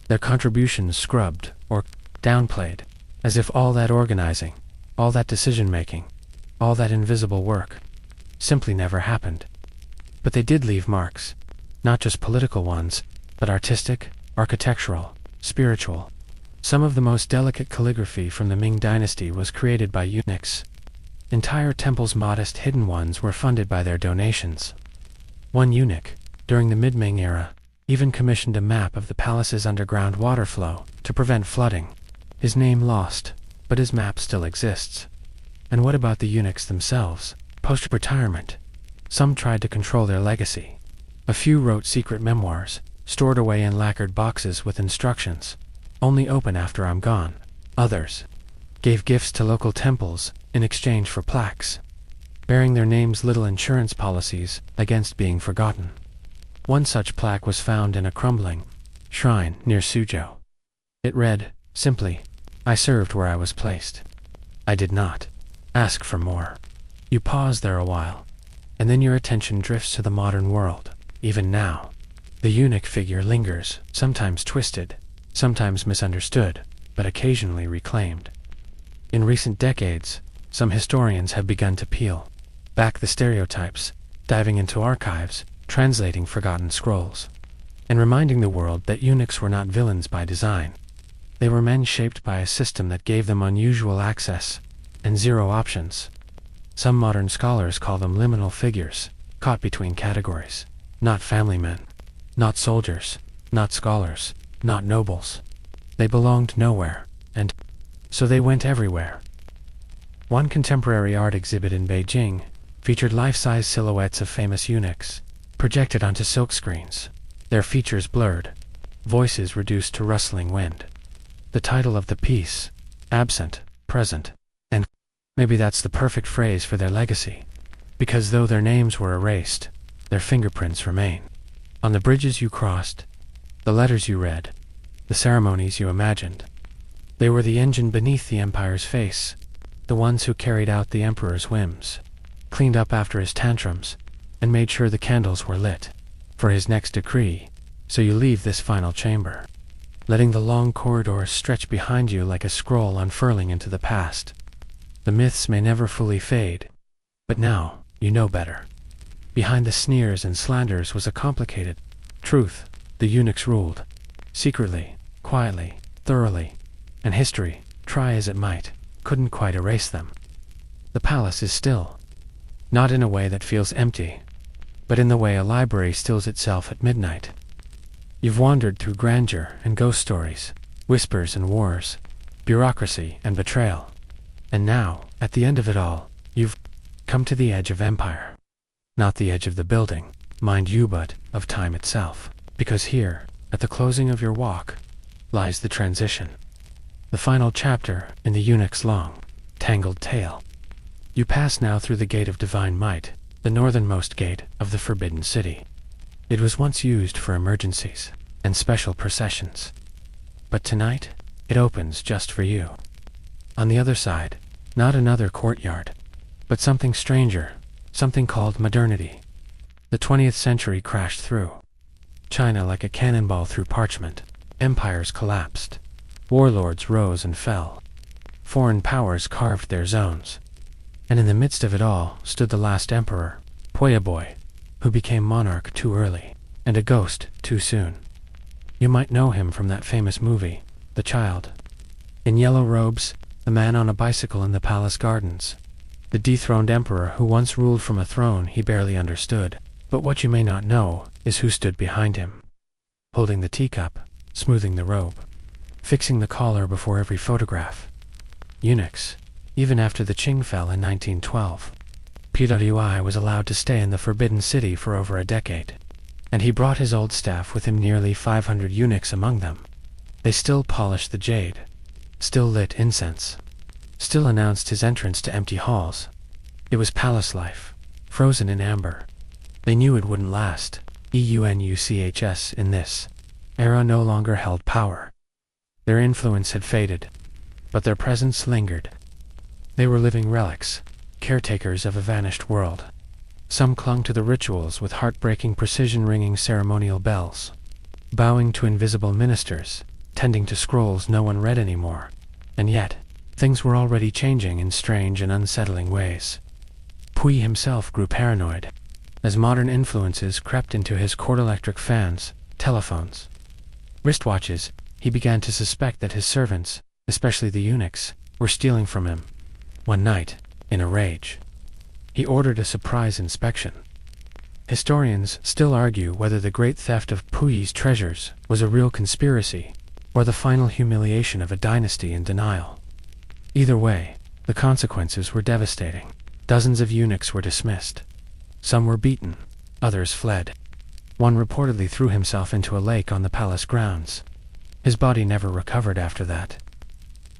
Their contributions scrubbed or downplayed, as if all that organizing, all that decision-making, all that invisible work simply never happened. But they did leave marks, not just political ones, but artistic, architectural, spiritual. Some of the most delicate calligraphy from the Ming dynasty was created by eunuchs. Entire temples, modest hidden ones, were funded by their donations. One eunuch, during the mid-Ming era, even commissioned a map of the palace's underground water flow to prevent flooding. His name lost, but his map still exists. And what about the eunuchs themselves? Post-retirement, some tried to control their legacy. A few wrote secret memoirs, stored away in lacquered boxes with instructions, "Only open after I'm gone." Others gave gifts to local temples in exchange for plaques, bearing their names, little insurance policies against being forgotten. One such plaque was found in a crumbling shrine near Suzhou. It read, simply, "I served where I was placed. I did not ask for more." You pause there a while, and then your attention drifts to the modern world. Even now, the eunuch figure lingers, sometimes twisted, sometimes misunderstood, but occasionally reclaimed. In recent decades, some historians have begun to peel back the stereotypes, diving into archives, translating forgotten scrolls, and reminding the world that eunuchs were not villains by design. They were men shaped by a system that gave them unusual access and zero options. Some modern scholars call them liminal figures, caught between categories. Not family men, not soldiers, not scholars, not nobles. They belonged nowhere, and so they went everywhere. One contemporary art exhibit in Beijing featured life-size silhouettes of famous eunuchs, projected onto silkscreens, their features blurred, voices reduced to rustling wind. The title of the piece, "Absent, Present, and maybe that's the perfect phrase for their legacy, because though their names were erased, their fingerprints remain. On the bridges you crossed, the letters you read, the ceremonies you imagined. They were the engine beneath the empire's face, the ones who carried out the emperor's whims, cleaned up after his tantrums, and made sure the candles were lit for his next decree. So you leave this final chamber, letting the long corridors stretch behind you like a scroll unfurling into the past. The myths may never fully fade, but now you know better. Behind the sneers and slanders was a complicated truth. The eunuchs ruled, secretly, quietly, thoroughly, and history, try as it might, couldn't quite erase them. The palace is still, not in a way that feels empty, but in the way a library stills itself at midnight. You've wandered through grandeur and ghost stories, whispers and wars, bureaucracy and betrayal. And now, at the end of it all, you've come to the edge of empire. Not the edge of the building, mind you, but of time itself. Because here, at the closing of your walk, lies the transition. The final chapter in the eunuch's long, tangled tale. You pass now through the Gate of Divine Might, the northernmost gate of the Forbidden City. It was once used for emergencies and special processions. But tonight, it opens just for you. On the other side, not another courtyard, but something stranger, something called modernity. The 20th century crashed through. China like a cannonball through parchment. Empires collapsed. Warlords rose and fell. Foreign powers carved their zones. And in the midst of it all stood the last emperor, Boy, who became monarch too early, and a ghost too soon. You might know him from that famous movie, The Child. In yellow robes, the man on a bicycle in the palace gardens. The dethroned emperor who once ruled from a throne he barely understood. But what you may not know is who stood behind him. Holding the teacup, smoothing the robe, fixing the collar before every photograph. Eunuchs, even after the Qing fell in 1912. PWI was allowed to stay in the Forbidden City for over a decade, and he brought his old staff with him, nearly 500 eunuchs among them. They still polished the jade, still lit incense, still announced his entrance to empty halls. It was palace life, frozen in amber. They knew it wouldn't last. EUNUCHS in this era no longer held power. Their influence had faded, but their presence lingered. They were living relics, caretakers of a vanished world. Some clung to the rituals with heartbreaking precision, ringing ceremonial bells, bowing to invisible ministers, tending to scrolls no one read anymore. And yet, things were already changing in strange and unsettling ways. Puyi himself grew paranoid as modern influences crept into his cord-electric fans, telephones, wristwatches. He began to suspect that his servants, especially the eunuchs, were stealing from him. One night, in a rage, he ordered a surprise inspection. Historians still argue whether the great theft of Puyi's treasures was a real conspiracy or the final humiliation of a dynasty in denial. Either way, the consequences were devastating. Dozens of eunuchs were dismissed. Some were beaten, others fled. One reportedly threw himself into a lake on the palace grounds. His body never recovered after that.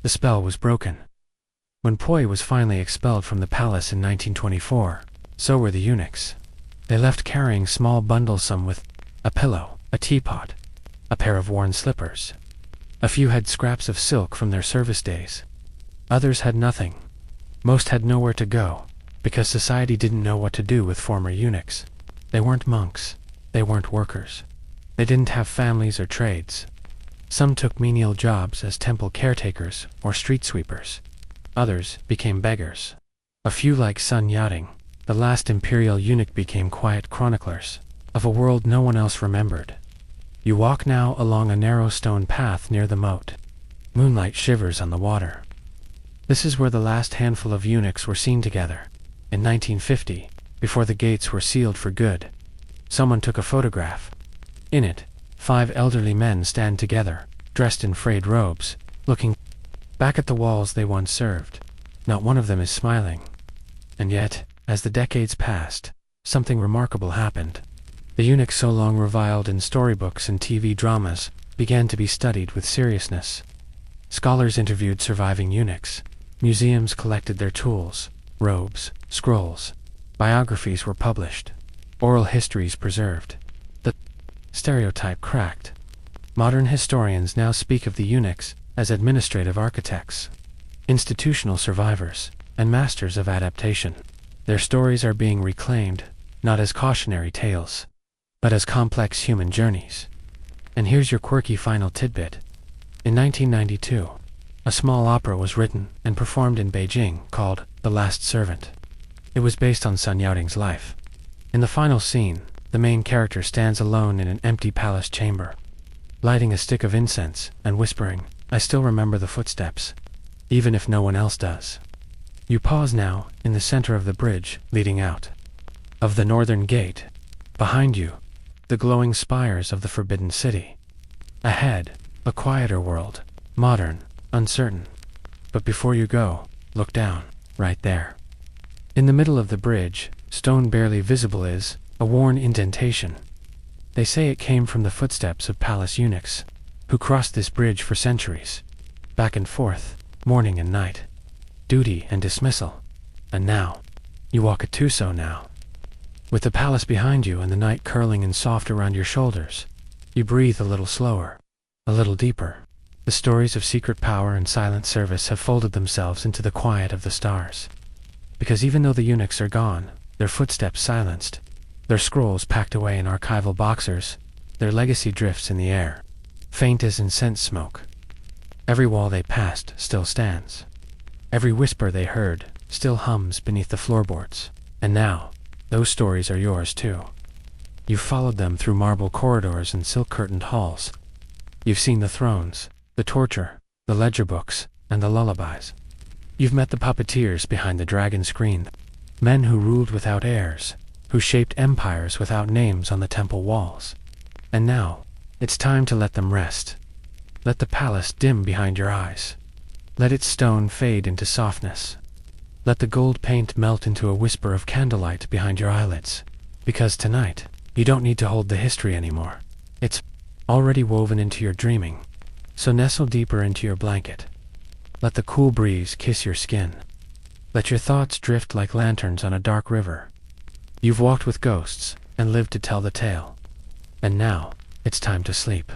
The spell was broken. When Puyi was finally expelled from the palace in 1924, so were the eunuchs. They left carrying small bundles, some with a pillow, a teapot, a pair of worn slippers. A few had scraps of silk from their service days. Others had nothing. Most had nowhere to go, because society didn't know what to do with former eunuchs. They weren't monks. They weren't workers. They didn't have families or trades. Some took menial jobs as temple caretakers or street sweepers. Others became beggars. A few, like Sun Yating, the last imperial eunuch, became quiet chroniclers of a world no one else remembered. You walk now along a narrow stone path near the moat. Moonlight shivers on the water. This is where the last handful of eunuchs were seen together. In 1950, before the gates were sealed for good, someone took a photograph. In it, 5 elderly men stand together, dressed in frayed robes, looking back at the walls they once served. Not one of them is smiling. And yet, as the decades passed, something remarkable happened. The eunuchs so long reviled in storybooks and TV dramas began to be studied with seriousness. Scholars interviewed surviving eunuchs. Museums collected their tools, robes, scrolls. Biographies were published. Oral histories preserved. The stereotype cracked. Modern historians now speak of the eunuchs as administrative architects, institutional survivors, and masters of adaptation. Their stories are being reclaimed, not as cautionary tales, but as complex human journeys. And here's your quirky final tidbit. In 1992, a small opera was written and performed in Beijing called The Last Servant. It was based on Sun Yating's life. In the final scene, the main character stands alone in an empty palace chamber, lighting a stick of incense and whispering, "I still remember the footsteps, even if no one else does." You pause now in the center of the bridge leading out of the northern gate. Behind you, the glowing spires of the Forbidden City. Ahead, a quieter world, modern, uncertain. But before you go, look down, right there. In the middle of the bridge, stone barely visible, is a worn indentation. They say it came from the footsteps of palace eunuchs, who crossed this bridge for centuries, back and forth, morning and night, duty and dismissal. And now, you walk a Tuso now. With the palace behind you and the night curling and soft around your shoulders, you breathe a little slower, a little deeper. The stories of secret power and silent service have folded themselves into the quiet of the stars. Because even though the eunuchs are gone, their footsteps silenced, their scrolls packed away in archival boxers, their legacy drifts in the air, faint as incense smoke. Every wall they passed still stands. Every whisper they heard still hums beneath the floorboards. And now, those stories are yours too. You've followed them through marble corridors and silk-curtained halls. You've seen the thrones, the torture, the ledger books, and the lullabies. You've met the puppeteers behind the dragon screen, men who ruled without heirs, who shaped empires without names on the temple walls. And now, it's time to let them rest. Let the palace dim behind your eyes. Let its stone fade into softness. Let the gold paint melt into a whisper of candlelight behind your eyelids. Because tonight, you don't need to hold the history anymore. It's already woven into your dreaming. So nestle deeper into your blanket. Let the cool breeze kiss your skin. Let your thoughts drift like lanterns on a dark river. You've walked with ghosts and lived to tell the tale. And now, it's time to sleep.